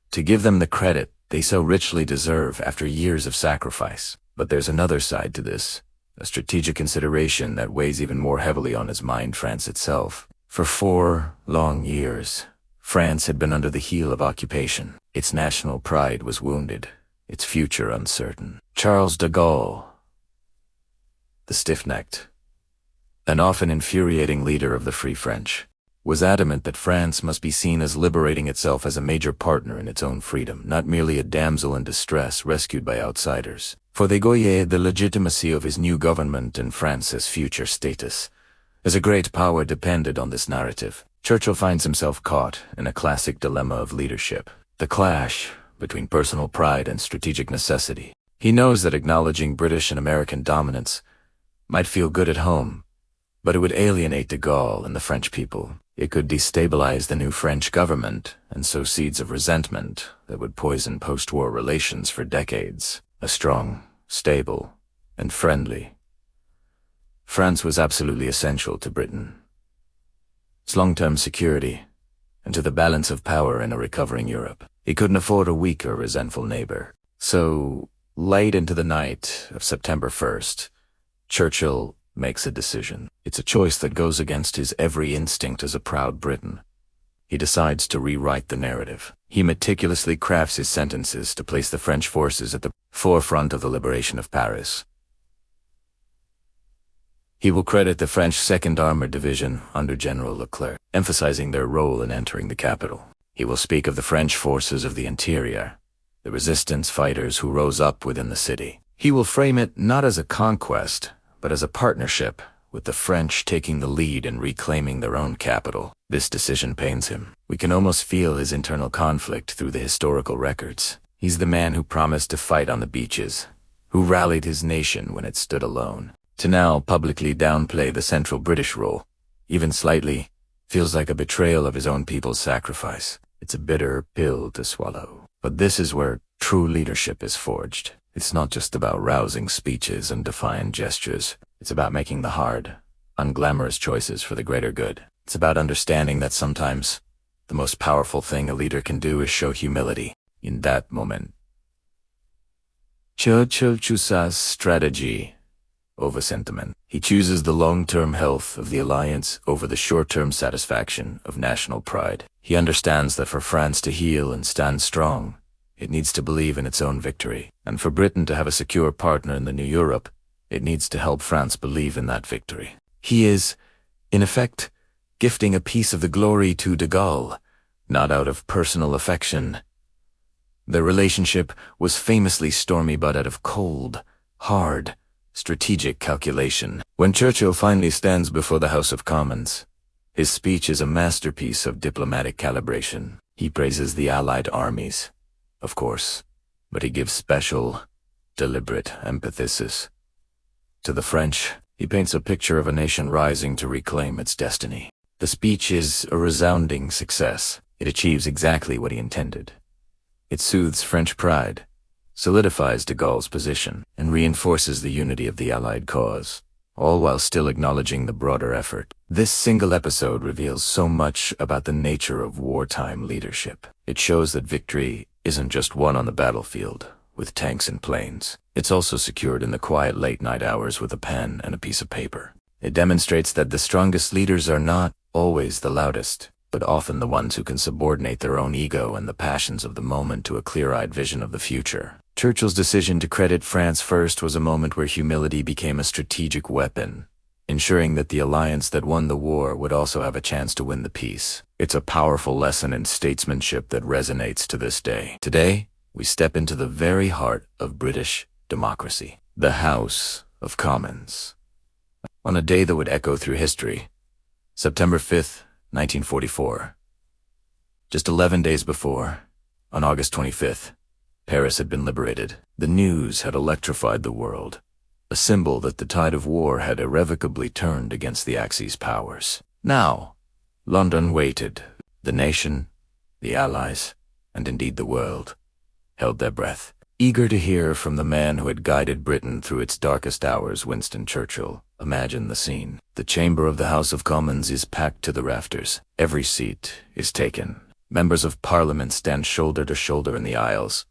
to give them the credit they so richly deserve after years of sacrifice. But there's another side to this, a strategic consideration that weighs even more heavily on his mind: France itself. For 4 long years, France had been under the heel of occupation. Its national pride was wounded, its future uncertain. Charles de Gaulle, the stiff-necked, an often infuriating leader of the Free French, was adamant that France must be seen as liberating itself as a major partner in its own freedom, not merely a damsel in distress rescued by outsiders. For de Gaulle, the legitimacy of his new government and France's future status as a great power depended on this narrative. Churchill finds himself caught in a classic dilemma of leadership, the clash between personal pride and strategic necessity. He knows that acknowledging British and American dominance might feel good at home, but it would alienate de Gaulle and the French people. It could destabilize the new French government and sow seeds of resentment that would poison post-war relations for decades. A strong, stable, and friendly France was absolutely essential to Britain, its long-term security, and to the balance of power in a recovering Europe. He couldn't afford a weak or resentful neighbor. So, late into the night of September 1st, Churchill makes a decision. It's a choice that goes against his every instinct as a proud Briton. He decides to rewrite the narrative. He meticulously crafts his sentences to place the French forces at the forefront of the liberation of Paris. He will credit the French 2nd Armored Division under General Leclerc, emphasizing their role in entering the capital. He will speak of the French forces of the interior, the resistance fighters who rose up within the city. He will frame it not as a conquest, but as a partnership, with the French taking the lead in reclaiming their own capital. This decision pains him. We can almost feel his internal conflict through the historical records. He's the man who promised to fight on the beaches, who rallied his nation when it stood alone. To now publicly downplay the central British role, even slightly, feels like a betrayal of his own people's sacrifice. It's a bitter pill to swallow. But this is where true leadership is forged. It's not just about rousing speeches and defiant gestures. It's about making the hard, unglamorous choices for the greater good. It's about understanding that sometimes the most powerful thing a leader can do is show humility. In that moment, Churchill chooses strategy over sentiment. He chooses the long-term health of the alliance over the short-term satisfaction of national pride. He understands that for France to heal and stand strong, it needs to believe in its own victory. And for Britain to have a secure partner in the new Europe, it needs to help France believe in that victory. He is, in effect, gifting a piece of the glory to de Gaulle, not out of personal affection. Their relationship was famously stormy but out of cold, hard, strategic calculation. When Churchill finally stands before the House of Commons, his speech is a masterpiece of diplomatic calibration. He praises the Allied armies, of course, but he gives special, deliberate emphasis to the French. He paints a picture of a nation rising to reclaim its destiny. The speech is a resounding success. It achieves exactly what he intended. It soothes French pride, solidifies de Gaulle's position, and reinforces the unity of the Allied cause, all while still acknowledging the broader effort. This single episode reveals so much about the nature of wartime leadership. It shows that victory isn't just won on the battlefield, with tanks and planes. It's also secured in the quiet late-night hours with a pen and a piece of paper. It demonstrates that the strongest leaders are not always the loudest, but often the ones who can subordinate their own ego and the passions of the moment to a clear-eyed vision of the future. Churchill's decision to credit France first was a moment where humility became a strategic weapon, ensuring that the alliance that won the war would also have a chance to win the peace. It's a powerful lesson in statesmanship that resonates to this day. Today, we step into the very heart of British democracy, the House of Commons. On a day that would echo through history, September 5th, 1944. Just 11 days before, on August 25th, Paris had been liberated. The news had electrified the world, a symbol that the tide of war had irrevocably turned against the Axis powers. Now, London waited. The nation, the Allies, and indeed the world, held their breath, eager to hear from the man who had guided Britain through its darkest hours, Winston Churchill. Imagine the scene. The chamber of the House of Commons is packed to the rafters. Every seat is taken. Members of Parliament stand shoulder to shoulder in the aisles,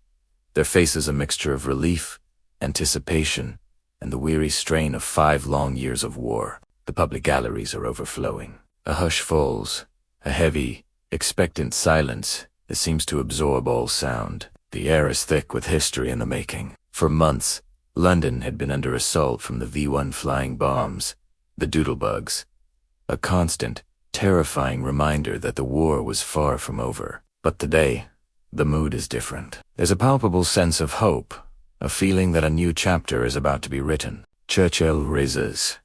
their faces a mixture of relief, anticipation, and the weary strain of 5 long years of war. The public galleries are overflowing. A hush falls, a heavy, expectant silence that seems to absorb all sound. The air is thick with history in the making. For months, London had been under assault from the V-1 flying bombs, the doodlebugs, a constant, terrifying reminder that the war was far from over. But today, the mood is different. There's a palpable sense of hope, a feeling that a new chapter is about to be written. Churchill rises.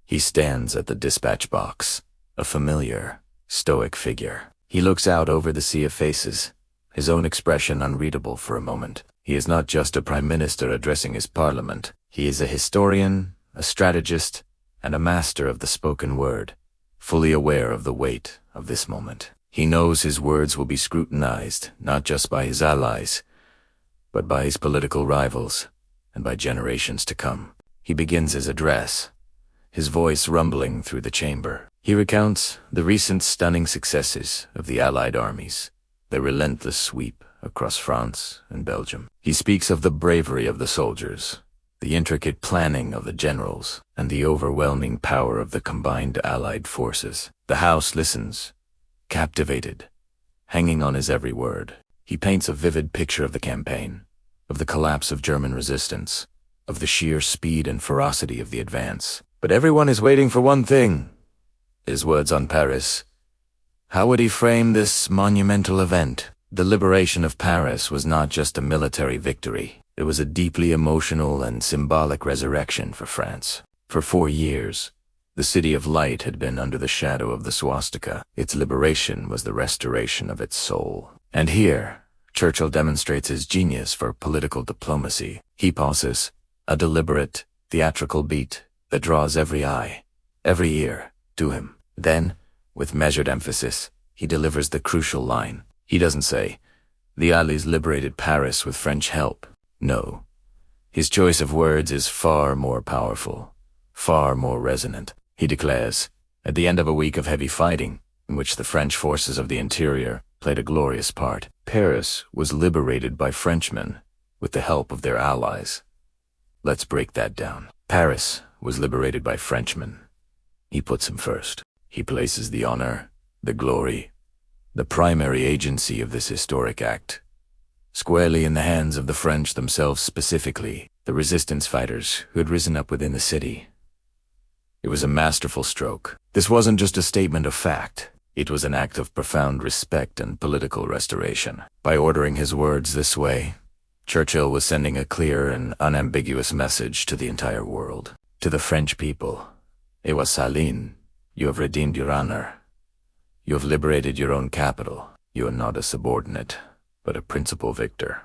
He stands at the dispatch box, a familiar, stoic figure. He looks out over the sea of faces, his own expression unreadable for a moment. He is not just a prime minister addressing his parliament. He is a historian, a strategist, and a master of the spoken word, fully aware of the weight of this moment. He knows his words will be scrutinized, not just by his allies, but by his political rivals, and by generations to come. He begins his address, his voice rumbling through the chamber. He recounts the recent stunning successes of the Allied armies, their relentless sweep across France and Belgium. He speaks of the bravery of the soldiers, the intricate planning of the generals, and the overwhelming power of the combined Allied forces. The House listens, captivated, hanging on his every word. He paints a vivid picture of the campaign, of the collapse of German resistance, of the sheer speed and ferocity of the advance. But everyone is waiting for one thing: his words on Paris. How would he frame this monumental event? The liberation of Paris was not just a military victory. It was a deeply emotional and symbolic resurrection for France. For 4 years, the City of Light had been under the shadow of the swastika. Its liberation was the restoration of its soul. And here, Churchill demonstrates his genius for political diplomacy. He pauses, a deliberate, theatrical beat that draws every eye, every ear, to him. Then, with measured emphasis, he delivers the crucial line. He doesn't say, "The Allies liberated Paris with French help." No. His choice of words is far more powerful, far more resonant. He declares, at the end of a week of heavy fighting, in which the French forces of the interior played a glorious part, Paris was liberated by Frenchmen with the help of their allies. Let's break that down. Paris was liberated by Frenchmen. He puts him first. He places the honor, the glory, the primary agency of this historic act, squarely in the hands of the French themselves, specifically the resistance fighters who had risen up within the city. It was a masterful stroke. This wasn't just a statement of fact. It was an act of profound respect and political restoration. By ordering his words this way, Churchill was sending a clear and unambiguous message to the entire world. To the French people, "Et was Saline, you have redeemed your honor. You have liberated your own capital. You are not a subordinate, but a principal victor."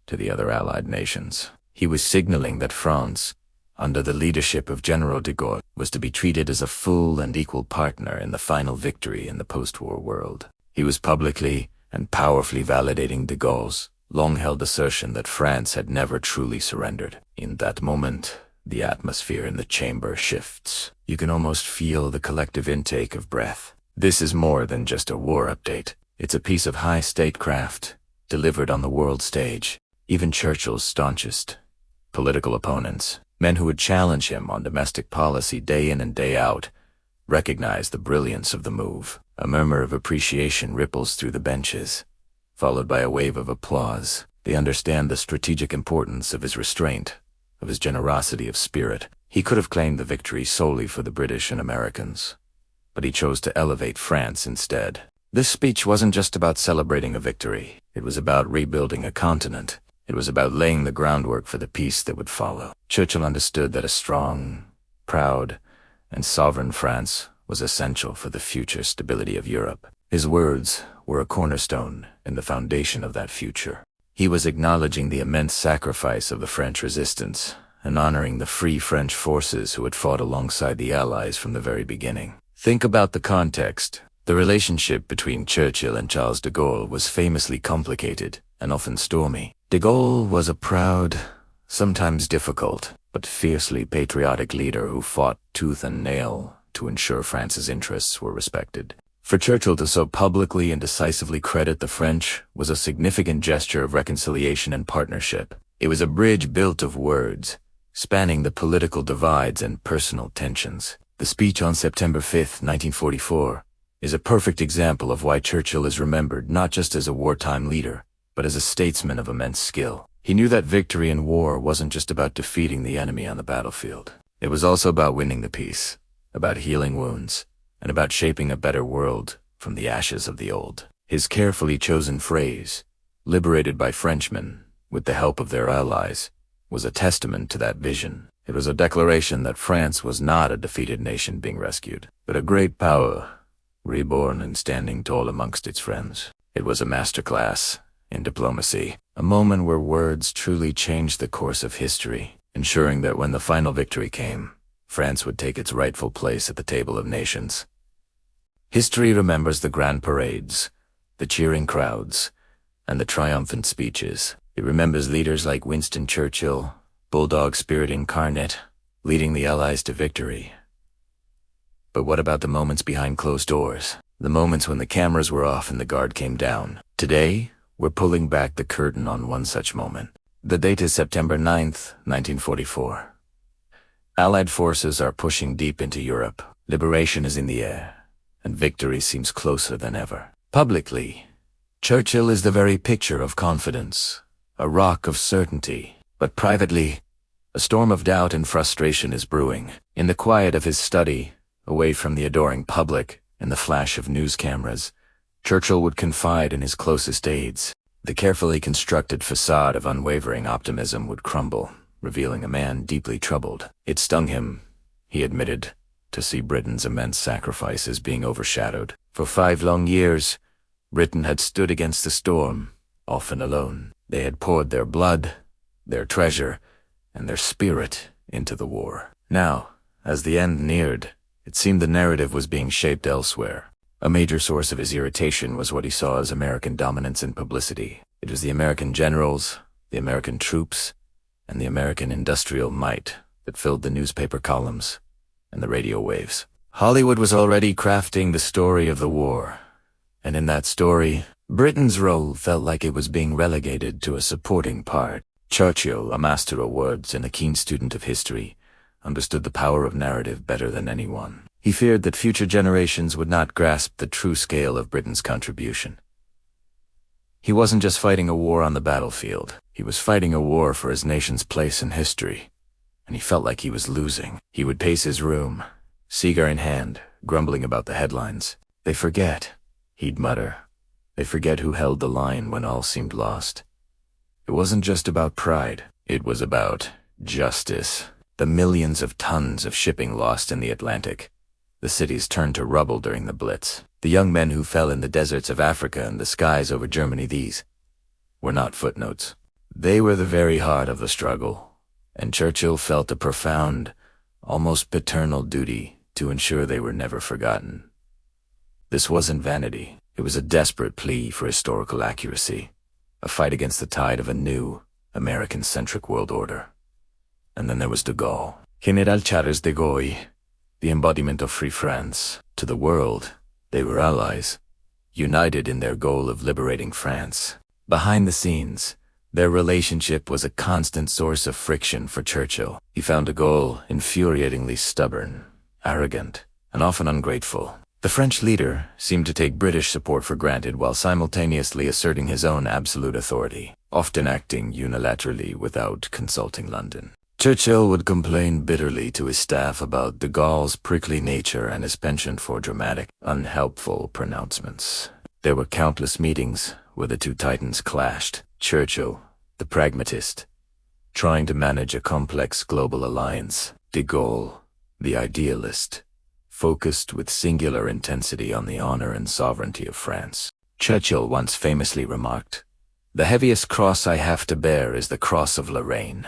To the other Allied nations, he was signaling that France, under the leadership of General De Gaulle, was to be treated as a full and equal partner in the final victory in the post-war world. He was publicly and powerfully validating De Gaulle's long-held assertion that France had never truly surrendered. In that moment, the atmosphere in the chamber shifts. You can almost feel the collective intake of breath. This is more than just a war update. It's a piece of high statecraft, delivered on the world stage. Even Churchill's staunchest political opponents, men who would challenge him on domestic policy day in and day out, recognized the brilliance of the move. A murmur of appreciation ripples through the benches, followed by a wave of applause. They understand the strategic importance of his restraint, of his generosity of spirit. He could have claimed the victory solely for the British and Americans, but he chose to elevate France instead. This speech wasn't just about celebrating a victory. It was about rebuilding a continent. It was about laying the groundwork for the peace that would follow. Churchill understood that a strong, proud, and sovereign France was essential for the future stability of Europe. His words were a cornerstone in the foundation of that future. He was acknowledging the immense sacrifice of the French resistance and honoring the free French forces who had fought alongside the Allies from the very beginning. Think about the context. The relationship between Churchill and Charles de Gaulle was famously complicated and often stormy. De Gaulle was a proud, sometimes difficult, but fiercely patriotic leader who fought tooth and nail to ensure France's interests were respected. For Churchill to so publicly and decisively credit the French was a significant gesture of reconciliation and partnership. It was a bridge built of words, spanning the political divides and personal tensions. The speech on September 5, 1944, is a perfect example of why Churchill is remembered not just as a wartime leader, but as a statesman of immense skill. He knew that victory in war wasn't just about defeating the enemy on the battlefield. It was also about winning the peace, about healing wounds, and about shaping a better world from the ashes of the old. His carefully chosen phrase, liberated by Frenchmen with the help of their allies, was a testament to that vision. It was a declaration that France was not a defeated nation being rescued, but a great power, reborn and standing tall amongst its friends. It was a masterclass in diplomacy, a moment where words truly changed the course of history, ensuring that when the final victory came, France would take its rightful place at the table of nations. History remembers the grand parades, the cheering crowds, and the triumphant speeches. It remembers leaders like Winston Churchill, bulldog spirit incarnate, leading the Allies to victory. But what about the moments behind closed doors? The moments when the cameras were off and the guard came down? Today, we're pulling back the curtain on one such moment. The date is September 9th, 1944. Allied forces are pushing deep into Europe. Liberation is in the air, and victory seems closer than ever. Publicly, Churchill is the very picture of confidence, a rock of certainty. But privately, a storm of doubt and frustration is brewing. In the quiet of his study, away from the adoring public and the flash of news cameras, Churchill would confide in his closest aides. The carefully constructed facade of unwavering optimism would crumble, revealing a man deeply troubled. It stung him, he admitted, to see Britain's immense sacrifices being overshadowed. For 5 long years, Britain had stood against the storm, often alone. They had poured their blood, their treasure, and their spirit into the war. Now, as the end neared, it seemed the narrative was being shaped elsewhere. A major source of his irritation was what he saw as American dominance in publicity. It was the American generals, the American troops, and the American industrial might that filled the newspaper columns and the radio waves. Hollywood was already crafting the story of the war, and in that story, Britain's role felt like it was being relegated to a supporting part. Churchill, a master of words and a keen student of history, understood the power of narrative better than anyone. He feared that future generations would not grasp the true scale of Britain's contribution. He wasn't just fighting a war on the battlefield. He was fighting a war for his nation's place in history, and he felt like he was losing. He would pace his room, cigar in hand, grumbling about the headlines. "They forget," he'd mutter. "They forget who held the line when all seemed lost." It wasn't just about pride. It was about justice. The millions of tons of shipping lost in the Atlantic. The cities turned to rubble during the Blitz. The young men who fell in the deserts of Africa and the skies over Germany, these were not footnotes. They were the very heart of the struggle. and Churchill felt a profound, almost paternal duty to ensure they were never forgotten. This wasn't vanity. It was a desperate plea for historical accuracy, a fight against the tide of a new, American-centric world order. And then there was de Gaulle. General Charles de Gaulle, the embodiment of Free France. To the world, they were allies, united in their goal of liberating France. Behind the scenes, their relationship was a constant source of friction for Churchill. He found de Gaulle infuriatingly stubborn, arrogant, and often ungrateful. The French leader seemed to take British support for granted while simultaneously asserting his own absolute authority, often acting unilaterally without consulting London. Churchill would complain bitterly to his staff about de Gaulle's prickly nature and his penchant for dramatic, unhelpful pronouncements. There were countless meetings where the two titans clashed. Churchill, the pragmatist, trying to manage a complex global alliance. De Gaulle, the idealist, focused with singular intensity on the honor and sovereignty of France. Churchill once famously remarked, "The heaviest cross I have to bear is the cross of Lorraine,"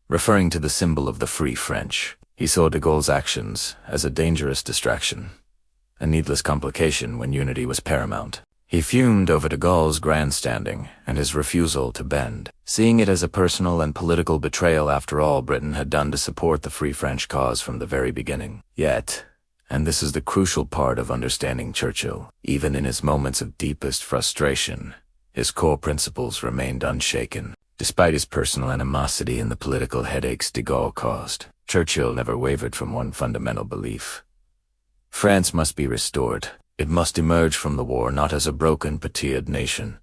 referring to the symbol of the Free French. He saw de Gaulle's actions as a dangerous distraction, a needless complication when unity was paramount. He fumed over de Gaulle's grandstanding and his refusal to bend, seeing it as a personal and political betrayal after all Britain had done to support the Free French cause from the very beginning. Yet, and this is the crucial part of understanding Churchill, even in his moments of deepest frustration, his core principles remained unshaken. Despite his personal animosity and the political headaches de Gaulle caused, Churchill never wavered from one fundamental belief. France must be restored. It must emerge from the war not as a broken, patiered nation,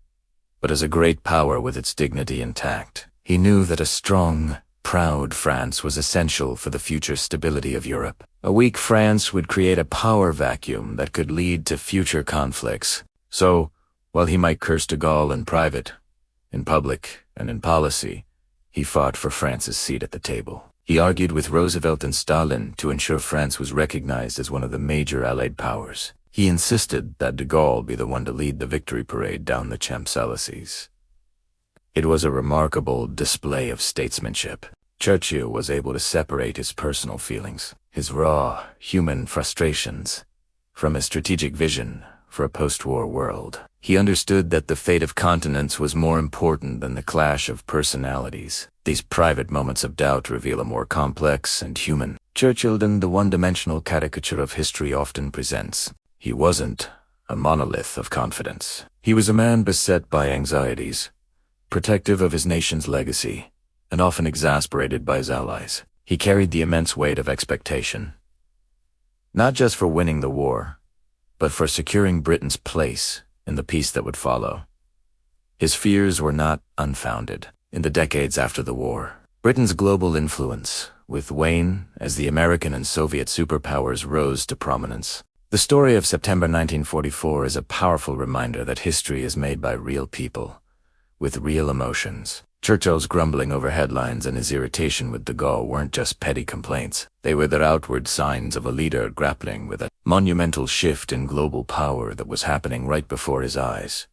but as a great power with its dignity intact. He knew that a strong, proud France was essential for the future stability of Europe. A weak France would create a power vacuum that could lead to future conflicts. So, while he might curse de Gaulle in private, in public, and in policy, he fought for France's seat at the table. He argued with Roosevelt and Stalin to ensure France was recognized as one of the major Allied powers. He insisted that de Gaulle be the one to lead the victory parade down the Champs-Élysées. It was a remarkable display of statesmanship. Churchill was able to separate his personal feelings, his raw, human frustrations, from his strategic vision for a post-war world. He understood that the fate of continents was more important than the clash of personalities. These private moments of doubt reveal a more complex and human Churchill than the one-dimensional caricature of history often presents. He wasn't a monolith of confidence. He was a man beset by anxieties, protective of his nation's legacy, and often exasperated by his allies. He carried the immense weight of expectation, not just for winning the war, but for securing Britain's place in the peace that would follow. His fears were not unfounded. In the decades after the war, Britain's global influence would wane as the American and Soviet superpowers rose to prominence. The story of September 1944 is a powerful reminder that history is made by real people, with real emotions. Churchill's grumbling over headlines and his irritation with de Gaulle weren't just petty complaints. They were the outward signs of a leader grappling with a monumental shift in global power that was happening right before his eyes.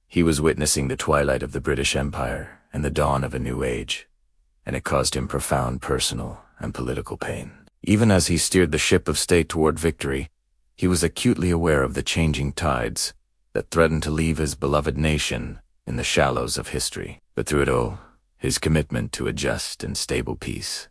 He was witnessing the twilight of the British Empire and the dawn of a new age, and it caused him profound personal and political pain. Even as he steered the ship of state toward victory, he was acutely aware of the changing tides that threatened to leave his beloved nation in the shallows of history. But through it all, his commitment to a just and stable peace,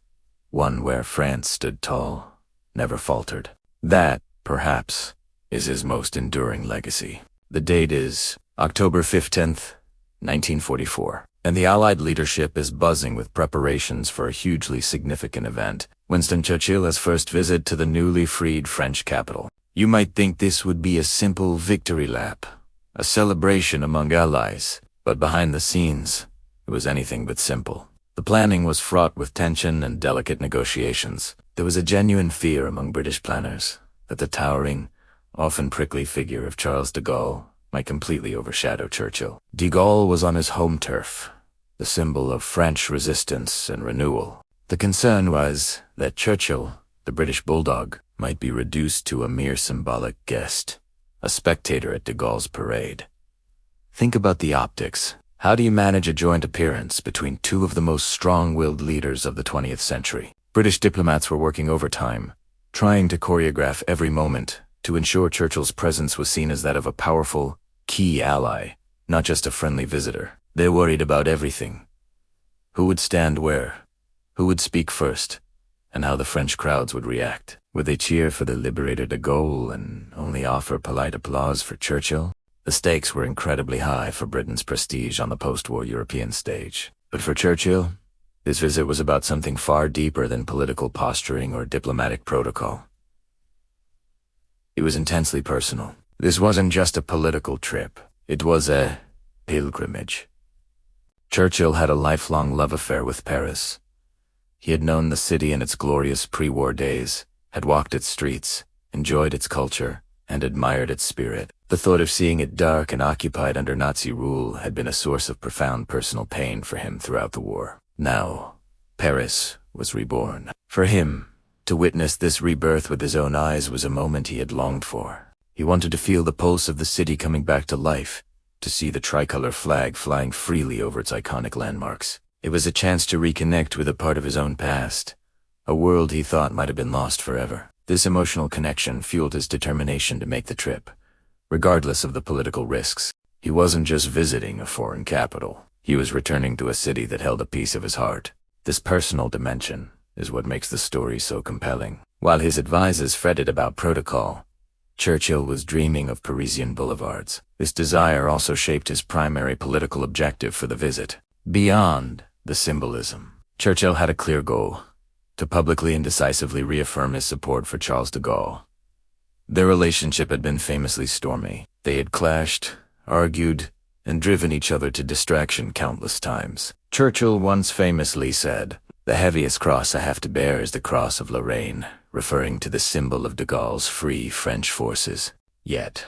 one where France stood tall, never faltered. That, perhaps, is his most enduring legacy. The date is October 15th, 1944, and the Allied leadership is buzzing with preparations for a hugely significant event. Winston Churchill's first visit to the newly freed French capital. You might think this would be a simple victory lap, a celebration among allies, but behind the scenes, it was anything but simple. The planning was fraught with tension and delicate negotiations. There was a genuine fear among British planners that the towering, often prickly figure of Charles de Gaulle might completely overshadow Churchill. De Gaulle was on his home turf, the symbol of French resistance and renewal. The concern was that Churchill, the British bulldog, might be reduced to a mere symbolic guest, a spectator at de Gaulle's parade. Think about the optics. How do you manage a joint appearance between two of the most strong-willed leaders of the 20th century? British diplomats were working overtime, trying to choreograph every moment to ensure Churchill's presence was seen as that of a powerful, key ally, not just a friendly visitor. They worried about everything. Who would stand where? Who would speak first? And how the French crowds would react. Would they cheer for the liberator De Gaulle and only offer polite applause for Churchill? The stakes were incredibly high for Britain's prestige on the post-war European stage. But for Churchill, this visit was about something far deeper than political posturing or diplomatic protocol. It was intensely personal. This wasn't just a political trip. It was a pilgrimage. Churchill had a lifelong love affair with Paris. He had known the city in its glorious pre-war days, had walked its streets, enjoyed its culture, and admired its spirit. The thought of seeing it dark and occupied under Nazi rule had been a source of profound personal pain for him throughout the war. Now, Paris was reborn. For him, to witness this rebirth with his own eyes was a moment he had longed for. He wanted to feel the pulse of the city coming back to life, to see the tricolor flag flying freely over its iconic landmarks. It was a chance to reconnect with a part of his own past, a world he thought might have been lost forever. This emotional connection fueled his determination to make the trip, regardless of the political risks. He wasn't just visiting a foreign capital. He was returning to a city that held a piece of his heart. This personal dimension is what makes the story so compelling. While his advisors fretted about protocol, Churchill was dreaming of Parisian boulevards. This desire also shaped his primary political objective for the visit. Beyond the symbolism, Churchill had a clear goal: to publicly and decisively reaffirm his support for Charles de Gaulle. Their relationship had been famously stormy. They had clashed, argued, and driven each other to distraction countless times. Churchill once famously said, "The heaviest cross I have to bear is the cross of Lorraine," referring to the symbol of de Gaulle's free French forces. Yet,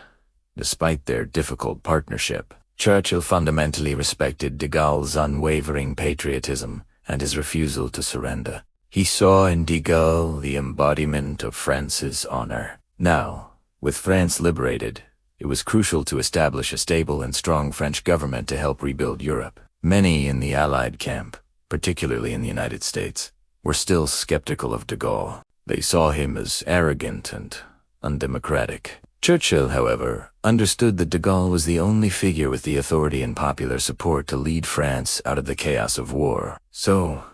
despite their difficult partnership, Churchill fundamentally respected de Gaulle's unwavering patriotism and his refusal to surrender. He saw in de Gaulle the embodiment of France's honor. Now, with France liberated, it was crucial to establish a stable and strong French government to help rebuild Europe. Many in the Allied camp, particularly in the United States, were still skeptical of de Gaulle. They saw him as arrogant and undemocratic. Churchill, however, understood that de Gaulle was the only figure with the authority and popular support to lead France out of the chaos of war. So,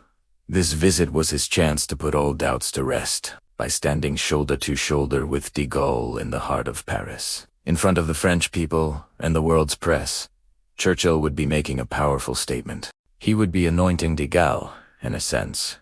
this visit was his chance to put all doubts to rest by standing shoulder to shoulder with de Gaulle in the heart of Paris. In front of the French people and the world's press, Churchill would be making a powerful statement. He would be anointing de Gaulle, in a sense,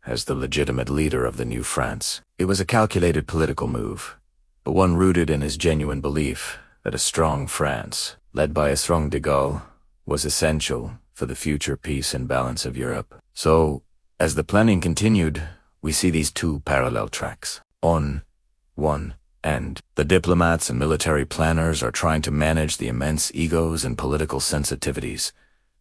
as the legitimate leader of the new France. It was a calculated political move, but one rooted in his genuine belief that a strong France, led by a strong de Gaulle, was essential for the future peace and balance of Europe. So, as the planning continued, we see these two parallel tracks. On one end, the diplomats and military planners are trying to manage the immense egos and political sensitivities,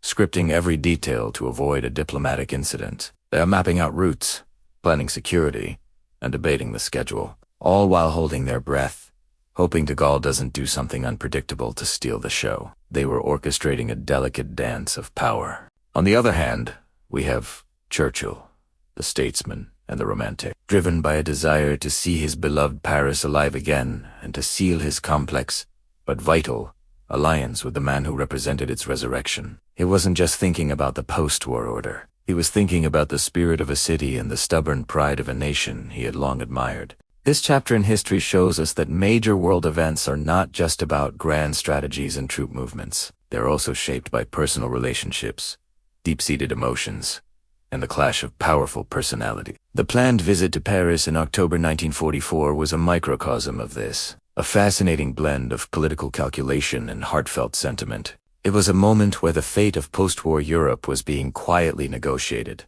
scripting every detail to avoid a diplomatic incident. They are mapping out routes, planning security, and debating the schedule, all while holding their breath, hoping de Gaulle doesn't do something unpredictable to steal the show. They were orchestrating a delicate dance of power. On the other hand, we have Churchill, the statesman and the romantic, driven by a desire to see his beloved Paris alive again and to seal his complex, but vital, alliance with the man who represented its resurrection. He wasn't just thinking about the post-war order. He was thinking about the spirit of a city and the stubborn pride of a nation he had long admired. This chapter in history shows us that major world events are not just about grand strategies and troop movements. They're also shaped by personal relationships, deep-seated emotions, and the clash of powerful personality. The planned visit to Paris in October 1944 was a microcosm of this, a fascinating blend of political calculation and heartfelt sentiment. It was a moment where the fate of post-war Europe was being quietly negotiated,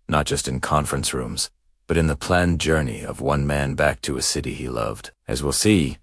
not just in conference rooms, but in the planned journey of one man back to a city he loved. As we'll see,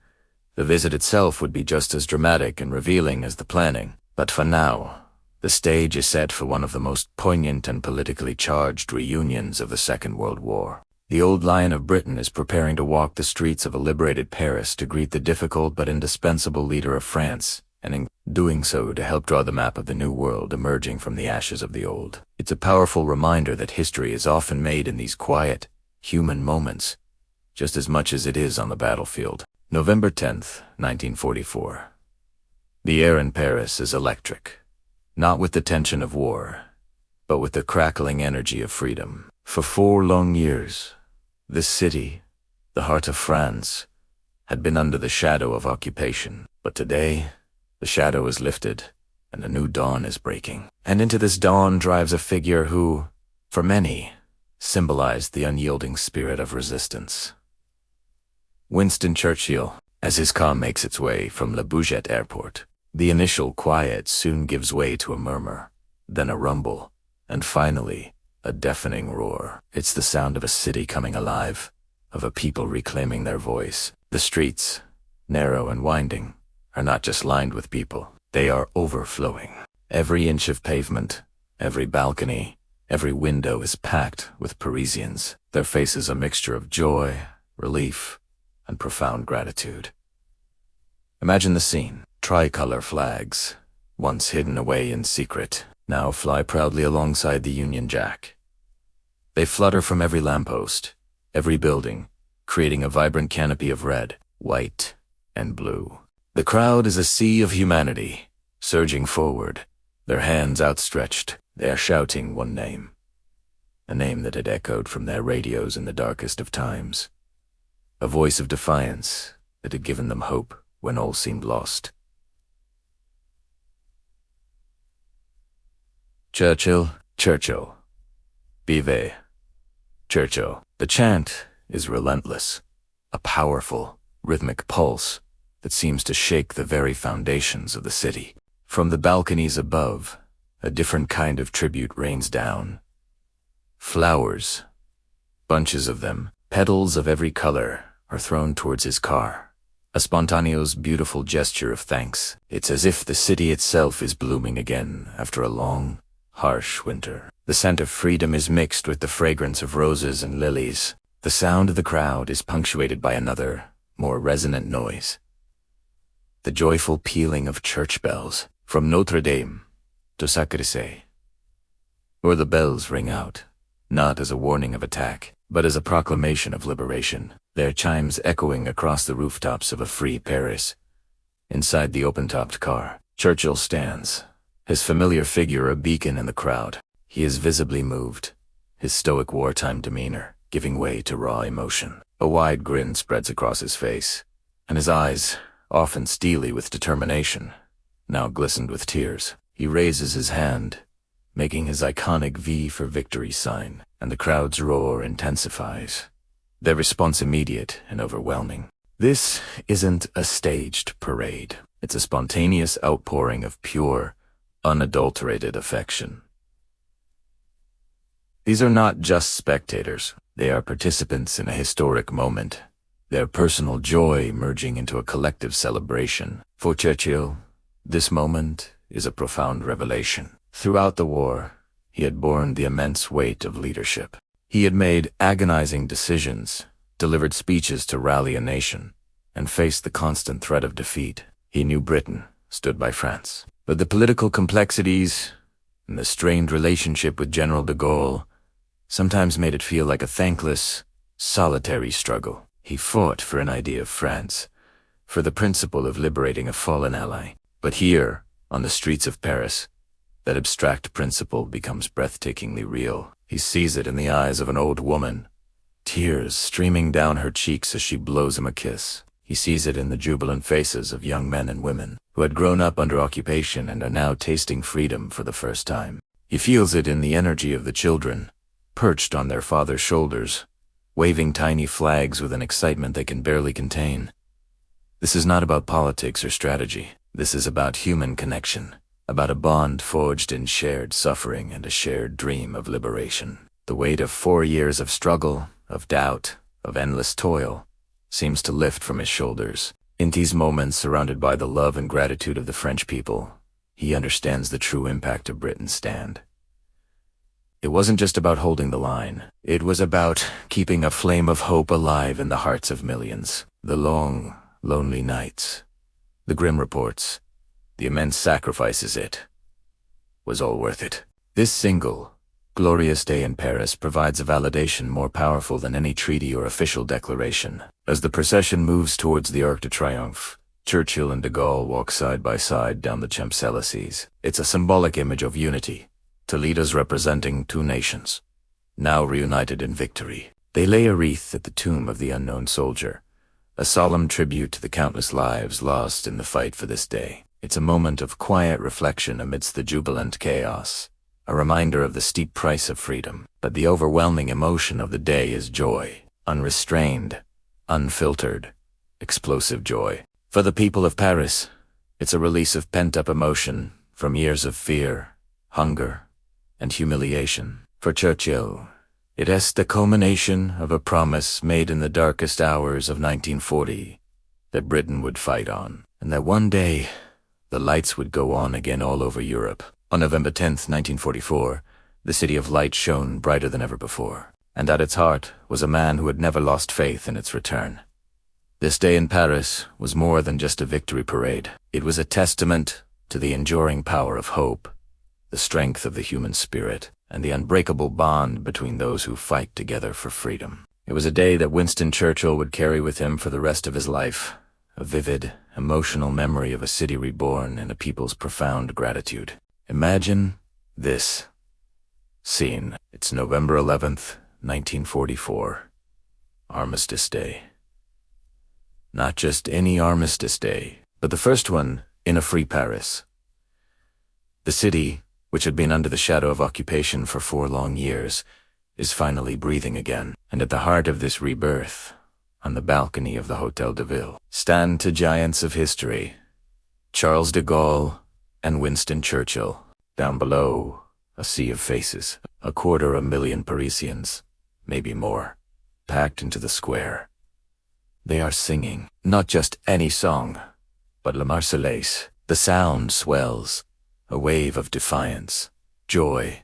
the visit itself would be just as dramatic and revealing as the planning. But for now, the stage is set for one of the most poignant and politically charged reunions of the Second World War. The old Lion of Britain is preparing to walk the streets of a liberated Paris to greet the difficult but indispensable leader of France, and doing so to help draw the map of the new world emerging from the ashes of the old. It's a powerful reminder that history is often made in these quiet, human moments, just as much as it is on the battlefield. November 10th, 1944. The air in Paris is electric, not with the tension of war, but with the crackling energy of freedom. For 4 long years, this city, the heart of France, had been under the shadow of occupation. But today, the shadow is lifted, and a new dawn is breaking. And into this dawn drives a figure who, for many, symbolized the unyielding spirit of resistance. Winston Churchill, as his car makes its way from Le Bourget Airport. The initial quiet soon gives way to a murmur, then a rumble, and finally, a deafening roar. It's the sound of a city coming alive, of a people reclaiming their voice. The streets, narrow and winding, are not just lined with people, they are overflowing. Every inch of pavement, every balcony, every window is packed with Parisians, their faces a mixture of joy, relief, and profound gratitude. Imagine the scene. Tricolor flags, once hidden away in secret, now fly proudly alongside the Union Jack. They flutter from every lamppost, every building, creating a vibrant canopy of red, white, and blue. The crowd is a sea of humanity, surging forward, their hands outstretched. They are shouting one name, a name that had echoed from their radios in the darkest of times, a voice of defiance that had given them hope when all seemed lost. Churchill, Churchill. Vive, Churchill. The chant is relentless, a powerful, rhythmic pulse that seems to shake the very foundations of the city. From the balconies above, a different kind of tribute rains down. Flowers, bunches of them, petals of every color, are thrown towards his car. A spontaneous, beautiful gesture of thanks. It's as if the city itself is blooming again after a long, harsh winter. The scent of freedom is mixed with the fragrance of roses and lilies. The sound of the crowd is punctuated by another, more resonant noise. The joyful pealing of church bells, from Notre Dame to Sacré-Cœur. Or the bells ring out, not as a warning of attack, but as a proclamation of liberation, their chimes echoing across the rooftops of a free Paris. Inside the open-topped car, Churchill stands, his familiar figure a beacon in the crowd. He is visibly moved, his stoic wartime demeanor giving way to raw emotion. A wide grin spreads across his face, and his eyes, often steely with determination, now glistened with tears. He raises his hand, making his iconic V for victory sign, and the crowd's roar intensifies, their response immediate and overwhelming. This isn't a staged parade. It's a spontaneous outpouring of pure, unadulterated affection. These are not just spectators. They are participants in a historic moment, their personal joy merging into a collective celebration. For Churchill, this moment is a profound revelation. Throughout the war, he had borne the immense weight of leadership. He had made agonizing decisions, delivered speeches to rally a nation, and faced the constant threat of defeat. He knew Britain stood by France. But the political complexities and the strained relationship with General De Gaulle sometimes made it feel like a thankless, solitary struggle. He fought for an idea of France, for the principle of liberating a fallen ally. But here, on the streets of Paris, that abstract principle becomes breathtakingly real. He sees it in the eyes of an old woman, tears streaming down her cheeks as she blows him a kiss. He sees it in the jubilant faces of young men and women who had grown up under occupation and are now tasting freedom for the first time. He feels it in the energy of the children, perched on their father's shoulders, waving tiny flags with an excitement they can barely contain. This is not about politics or strategy. This is about human connection, about a bond forged in shared suffering and a shared dream of liberation. The weight of 4 years of struggle, of doubt, of endless toil, seems to lift from his shoulders. In these moments, surrounded by the love and gratitude of the French people, he understands the true impact of Britain's stand. It wasn't just about holding the line. It was about keeping a flame of hope alive in the hearts of millions. The long, lonely nights, the grim reports, the immense sacrifices it was all worth it. This single, glorious day in Paris provides a validation more powerful than any treaty or official declaration. As the procession moves towards the Arc de Triomphe, Churchill and De Gaulle walk side by side down the Champs-Élysées. It's a symbolic image of unity, to leaders representing two nations, now reunited in victory. They lay a wreath at the tomb of the unknown soldier, a solemn tribute to the countless lives lost in the fight for this day. It's a moment of quiet reflection amidst the jubilant chaos, a reminder of the steep price of freedom. But the overwhelming emotion of the day is joy, unrestrained, unfiltered, explosive joy. For the people of Paris, it's a release of pent-up emotion from years of fear, hunger, and humiliation. For Churchill, it is the culmination of a promise made in the darkest hours of 1940 that Britain would fight on, and that one day the lights would go on again all over Europe. On November 10th, 1944, the City of Light shone brighter than ever before, and at its heart was a man who had never lost faith in its return. This day in Paris was more than just a victory parade. It was a testament to the enduring power of hope, the strength of the human spirit, and the unbreakable bond between those who fight together for freedom. It was a day that Winston Churchill would carry with him for the rest of his life, a vivid, emotional memory of a city reborn and a people's profound gratitude. Imagine this scene. It's November 11th, 1944, Armistice Day. Not just any Armistice Day, but the first one in a free Paris. The city, which had been under the shadow of occupation for 4 long years, is finally breathing again. And at the heart of this rebirth, on the balcony of the Hôtel de Ville, stand two giants of history, Charles de Gaulle and Winston Churchill. Down below, a sea of faces, 250,000 Parisians, maybe more, packed into the square. They are singing, not just any song, but La Marseillaise. The sound swells, a wave of defiance, joy,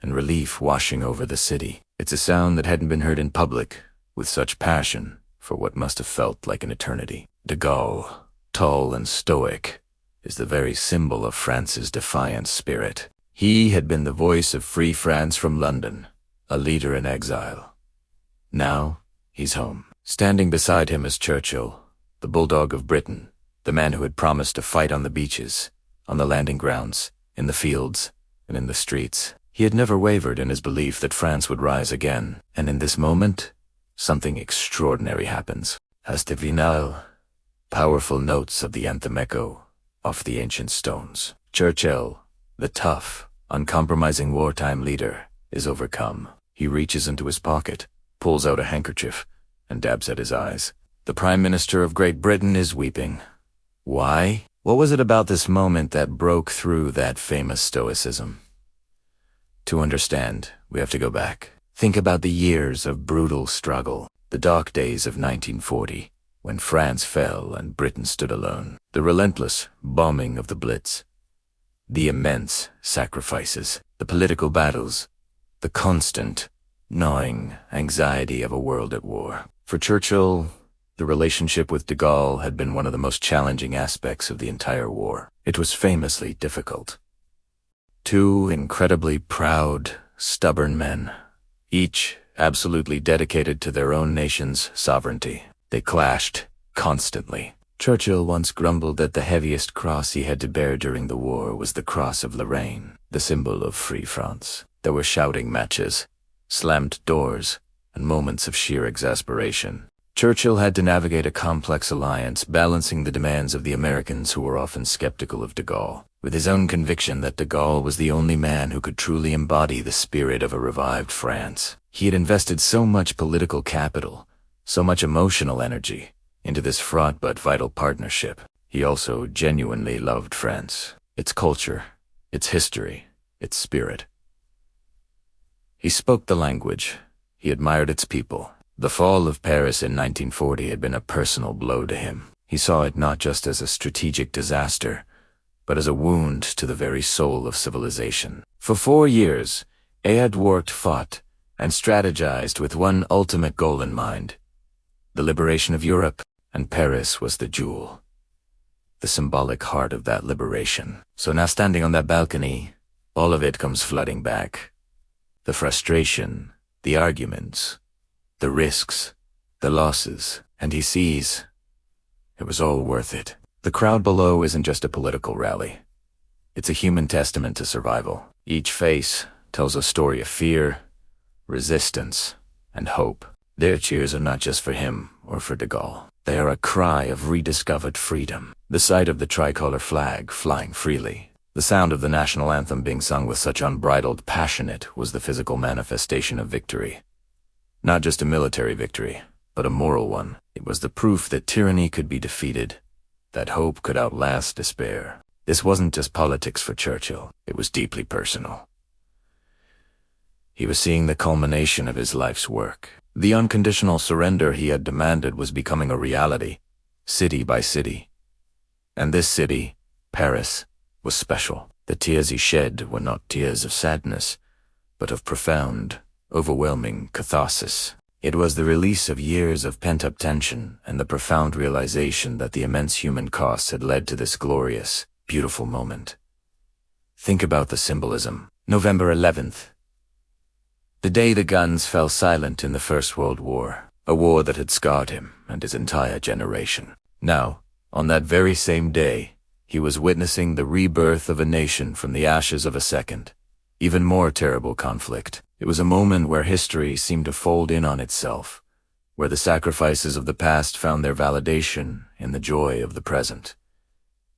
and relief washing over the city. It's a sound that hadn't been heard in public with such passion for what must have felt like an eternity. De Gaulle, tall and stoic, is the very symbol of France's defiant spirit. He had been the voice of free France from London, a leader in exile. Now, he's home. Standing beside him is Churchill, the bulldog of Britain, the man who had promised to fight on the beaches, on the landing grounds, in the fields, and in the streets. He had never wavered in his belief that France would rise again, and in this moment, something extraordinary happens. As the finale, powerful notes of the anthem echo off the ancient stones. Churchill, the tough, uncompromising wartime leader, is overcome. He reaches into his pocket, pulls out a handkerchief, and dabs at his eyes. The Prime Minister of Great Britain is weeping. Why? What was it about this moment that broke through that famous stoicism? To understand, we have to go back. Think about the years of brutal struggle, the dark days of 1940, when France fell and Britain stood alone. The relentless bombing of the Blitz, the immense sacrifices, the political battles, the constant, gnawing anxiety of a world at war. For Churchill, the relationship with de Gaulle had been one of the most challenging aspects of the entire war. It was famously difficult. Two incredibly proud, stubborn men, each absolutely dedicated to their own nation's sovereignty. They clashed constantly. Churchill once grumbled that the heaviest cross he had to bear during the war was the cross of Lorraine, the symbol of free France. There were shouting matches, slammed doors, and moments of sheer exasperation. Churchill had to navigate a complex alliance, balancing the demands of the Americans who were often skeptical of de Gaulle, with his own conviction that de Gaulle was the only man who could truly embody the spirit of a revived France. He had invested so much political capital, so much emotional energy, into this fraught but vital partnership. He also genuinely loved France, its culture, its history, its spirit. He spoke the language. He admired its people. The fall of Paris in 1940 had been a personal blow to him. He saw it not just as a strategic disaster, but as a wound to the very soul of civilization. For 4 years, he had worked, fought, and strategized with one ultimate goal in mind: the liberation of Europe, and Paris was the jewel. the symbolic heart of that liberation. So now standing on that balcony, all of it comes flooding back. The frustration, the arguments, the risks, the losses, and he sees it was all worth it. The crowd below isn't just a political rally. It's a human testament to survival. Each face tells a story of fear, resistance, and hope. Their cheers are not just for him or for De Gaulle. They are a cry of rediscovered freedom. The sight of the tricolor flag flying freely, the sound of the national anthem being sung with such unbridled passion was the physical manifestation of victory. Not just a military victory, but a moral one. It was the proof that tyranny could be defeated, that hope could outlast despair. This wasn't just politics for Churchill, it was deeply personal. He was seeing the culmination of his life's work. The unconditional surrender he had demanded was becoming a reality, city by city. And this city, Paris, was special. The tears he shed were not tears of sadness, but of profound, overwhelming catharsis. It was the release of years of pent-up tension and the profound realization that the immense human costs had led to this glorious, beautiful moment. Think about the symbolism. November 11th. The day the guns fell silent in the First World War, a war that had scarred him and his entire generation. Now, on that very same day, he was witnessing the rebirth of a nation from the ashes of a second, even more terrible conflict. It was a moment where history seemed to fold in on itself, where the sacrifices of the past found their validation in the joy of the present.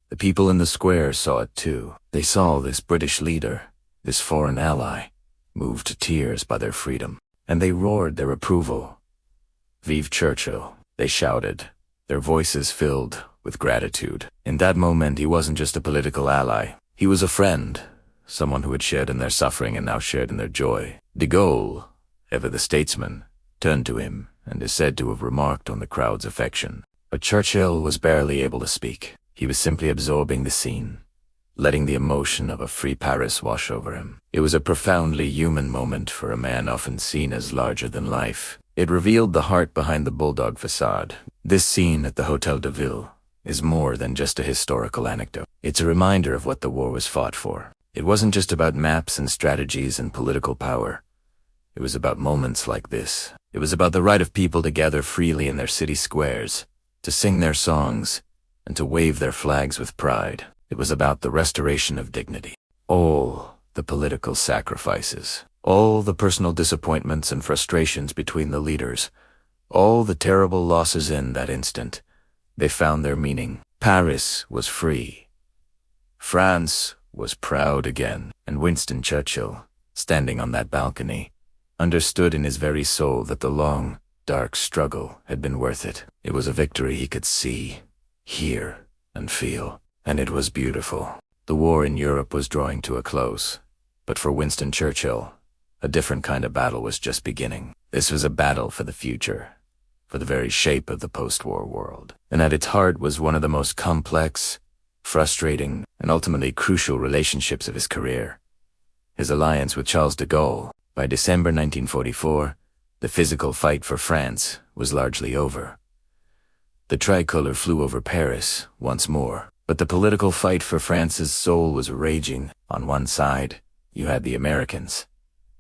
The people in the square saw it too. They saw this British leader, this foreign ally, moved to tears by their freedom, and they roared their approval. Vive Churchill, they shouted, their voices filled with gratitude. In that moment, he wasn't just a political ally. He was a friend, someone who had shared in their suffering and now shared in their joy. De Gaulle, ever the statesman, turned to him and is said to have remarked on the crowd's affection. But Churchill was barely able to speak. He was simply absorbing the scene, letting the emotion of a free Paris wash over him. It was a profoundly human moment for a man often seen as larger than life. It revealed the heart behind the bulldog facade. This scene at the Hôtel de Ville is more than just a historical anecdote. It's a reminder of what the war was fought for. It wasn't just about maps and strategies and political power. It was about moments like this. It was about the right of people to gather freely in their city squares, to sing their songs, and to wave their flags with pride. It was about the restoration of dignity. All the political sacrifices, all the personal disappointments and frustrations between the leaders, all the terrible losses in that instant, they found their meaning. Paris was free. France was proud again. And Winston Churchill, standing on that balcony, understood in his very soul that the long, dark struggle had been worth it. It was a victory he could see, hear, and feel. And it was beautiful. The war in Europe was drawing to a close. But for Winston Churchill, a different kind of battle was just beginning. This was a battle for the future, for the very shape of the post-war world. And at its heart was one of the most complex, frustrating, and ultimately crucial relationships of his career. His alliance with Charles de Gaulle. By December 1944, the physical fight for France was largely over. The tricolor flew over Paris once more. But the political fight for France's soul was raging. On one side, you had the Americans,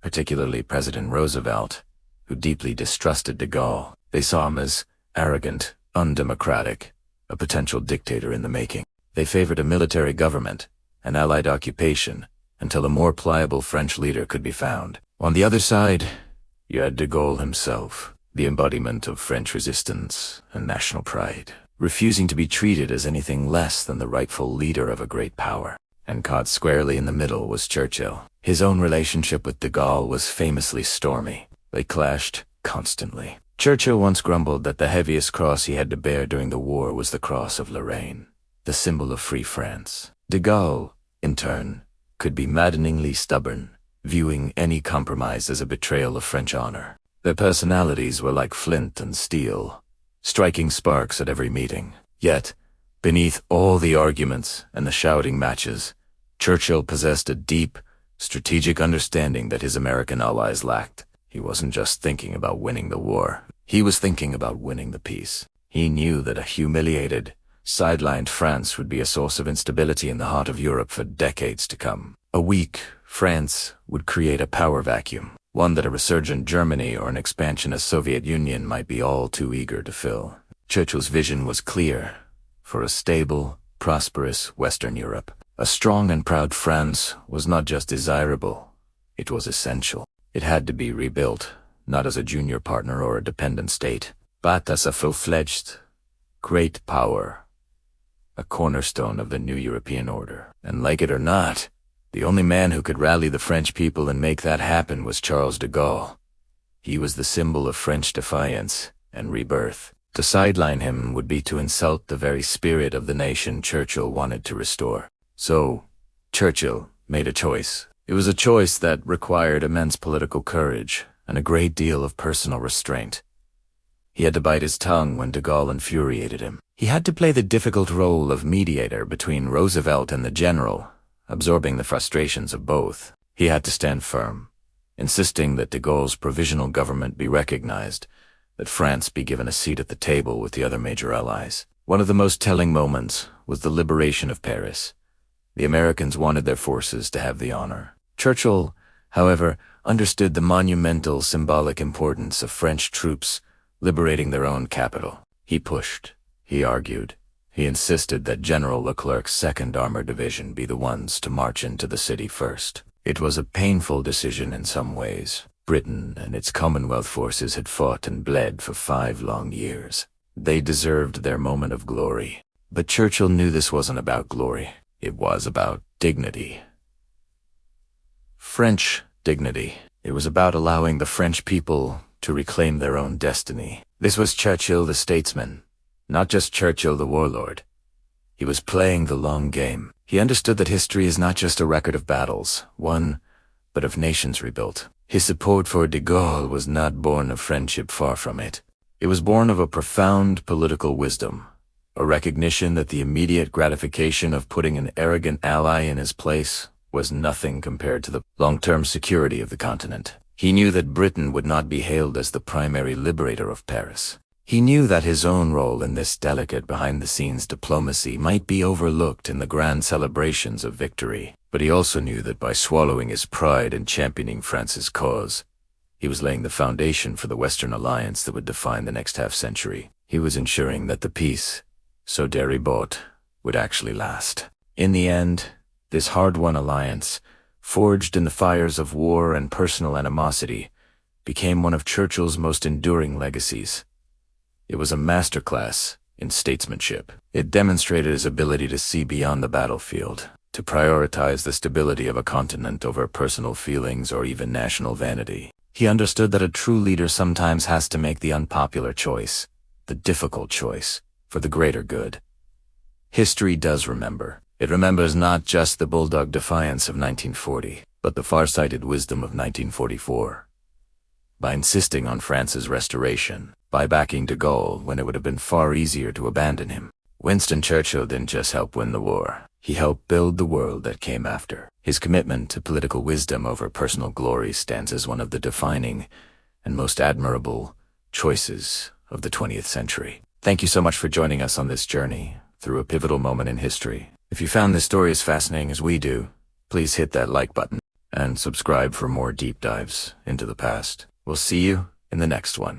particularly President Roosevelt, who deeply distrusted de Gaulle. They saw him as arrogant, undemocratic, a potential dictator in the making. They favored a military government, an Allied occupation, until a more pliable French leader could be found. On the other side, you had de Gaulle himself, the embodiment of French resistance and national pride, refusing to be treated as anything less than the rightful leader of a great power. And caught squarely in the middle was Churchill. His own relationship with de Gaulle was famously stormy. They clashed constantly. Churchill once grumbled that the heaviest cross he had to bear during the war was the cross of Lorraine, the symbol of free France. De Gaulle, in turn, could be maddeningly stubborn, viewing any compromise as a betrayal of French honor. Their personalities were like flint and steel, striking sparks at every meeting. Yet, beneath all the arguments and the shouting matches, Churchill possessed a deep, strategic understanding that his American allies lacked. He wasn't just thinking about winning the war. He was thinking about winning the peace. He knew that a humiliated, sidelined France would be a source of instability in the heart of Europe for decades to come. A weak France would create a power vacuum, one that a resurgent Germany or an expansionist Soviet Union might be all too eager to fill. Churchill's vision was clear: for a stable, prosperous Western Europe. A strong and proud France was not just desirable, it was essential. It had to be rebuilt, not as a junior partner or a dependent state, but as a full-fledged, great power, a cornerstone of the new European order. And like it or not, the only man who could rally the French people and make that happen was Charles de Gaulle. He was the symbol of French defiance and rebirth. To sideline him would be to insult the very spirit of the nation Churchill wanted to restore. So, Churchill made a choice. It was a choice that required immense political courage and a great deal of personal restraint. He had to bite his tongue when de Gaulle infuriated him. He had to play the difficult role of mediator between Roosevelt and the general, absorbing the frustrations of both. He had to stand firm, insisting that de Gaulle's provisional government be recognized, that France be given a seat at the table with the other major allies. One of the most telling moments was the liberation of Paris. The Americans wanted their forces to have the honor. Churchill, however, understood the monumental symbolic importance of French troops liberating their own capital. He pushed, he argued, he insisted that General Leclerc's 2nd Armored Division be the ones to march into the city first. It was a painful decision in some ways. Britain and its Commonwealth forces had fought and bled for 5 long years. They deserved their moment of glory. But Churchill knew this wasn't about glory. It was about dignity. French dignity. It was about allowing the French people to reclaim their own destiny. This was Churchill the statesman, not just Churchill the warlord. He was playing the long game. He understood that history is not just a record of battles won, but of nations rebuilt. His support for de Gaulle was not born of friendship, far from it. It was born of a profound political wisdom, a recognition that the immediate gratification of putting an arrogant ally in his place was nothing compared to the long-term security of the continent. He knew that Britain would not be hailed as the primary liberator of Paris. He knew that his own role in this delicate behind-the-scenes diplomacy might be overlooked in the grand celebrations of victory. But he also knew that by swallowing his pride and championing France's cause, he was laying the foundation for the Western alliance that would define the next half-century. He was ensuring that the peace, so dearly bought, would actually last. In the end, this hard-won alliance, forged in the fires of war and personal animosity, became one of Churchill's most enduring legacies. It was a masterclass in statesmanship. It demonstrated his ability to see beyond the battlefield, to prioritize the stability of a continent over personal feelings or even national vanity. He understood that a true leader sometimes has to make the unpopular choice, the difficult choice, for the greater good. History does remember. It remembers not just the bulldog defiance of 1940, but the far-sighted wisdom of 1944. By insisting on France's restoration, by backing de Gaulle when it would have been far easier to abandon him, Winston Churchill didn't just help win the war. He helped build the world that came after. His commitment to political wisdom over personal glory stands as one of the defining and most admirable choices of the 20th century. Thank you so much for joining us on this journey through a pivotal moment in history. If you found this story as fascinating as we do, please hit that like button and subscribe for more deep dives into the past. We'll see you in the next one.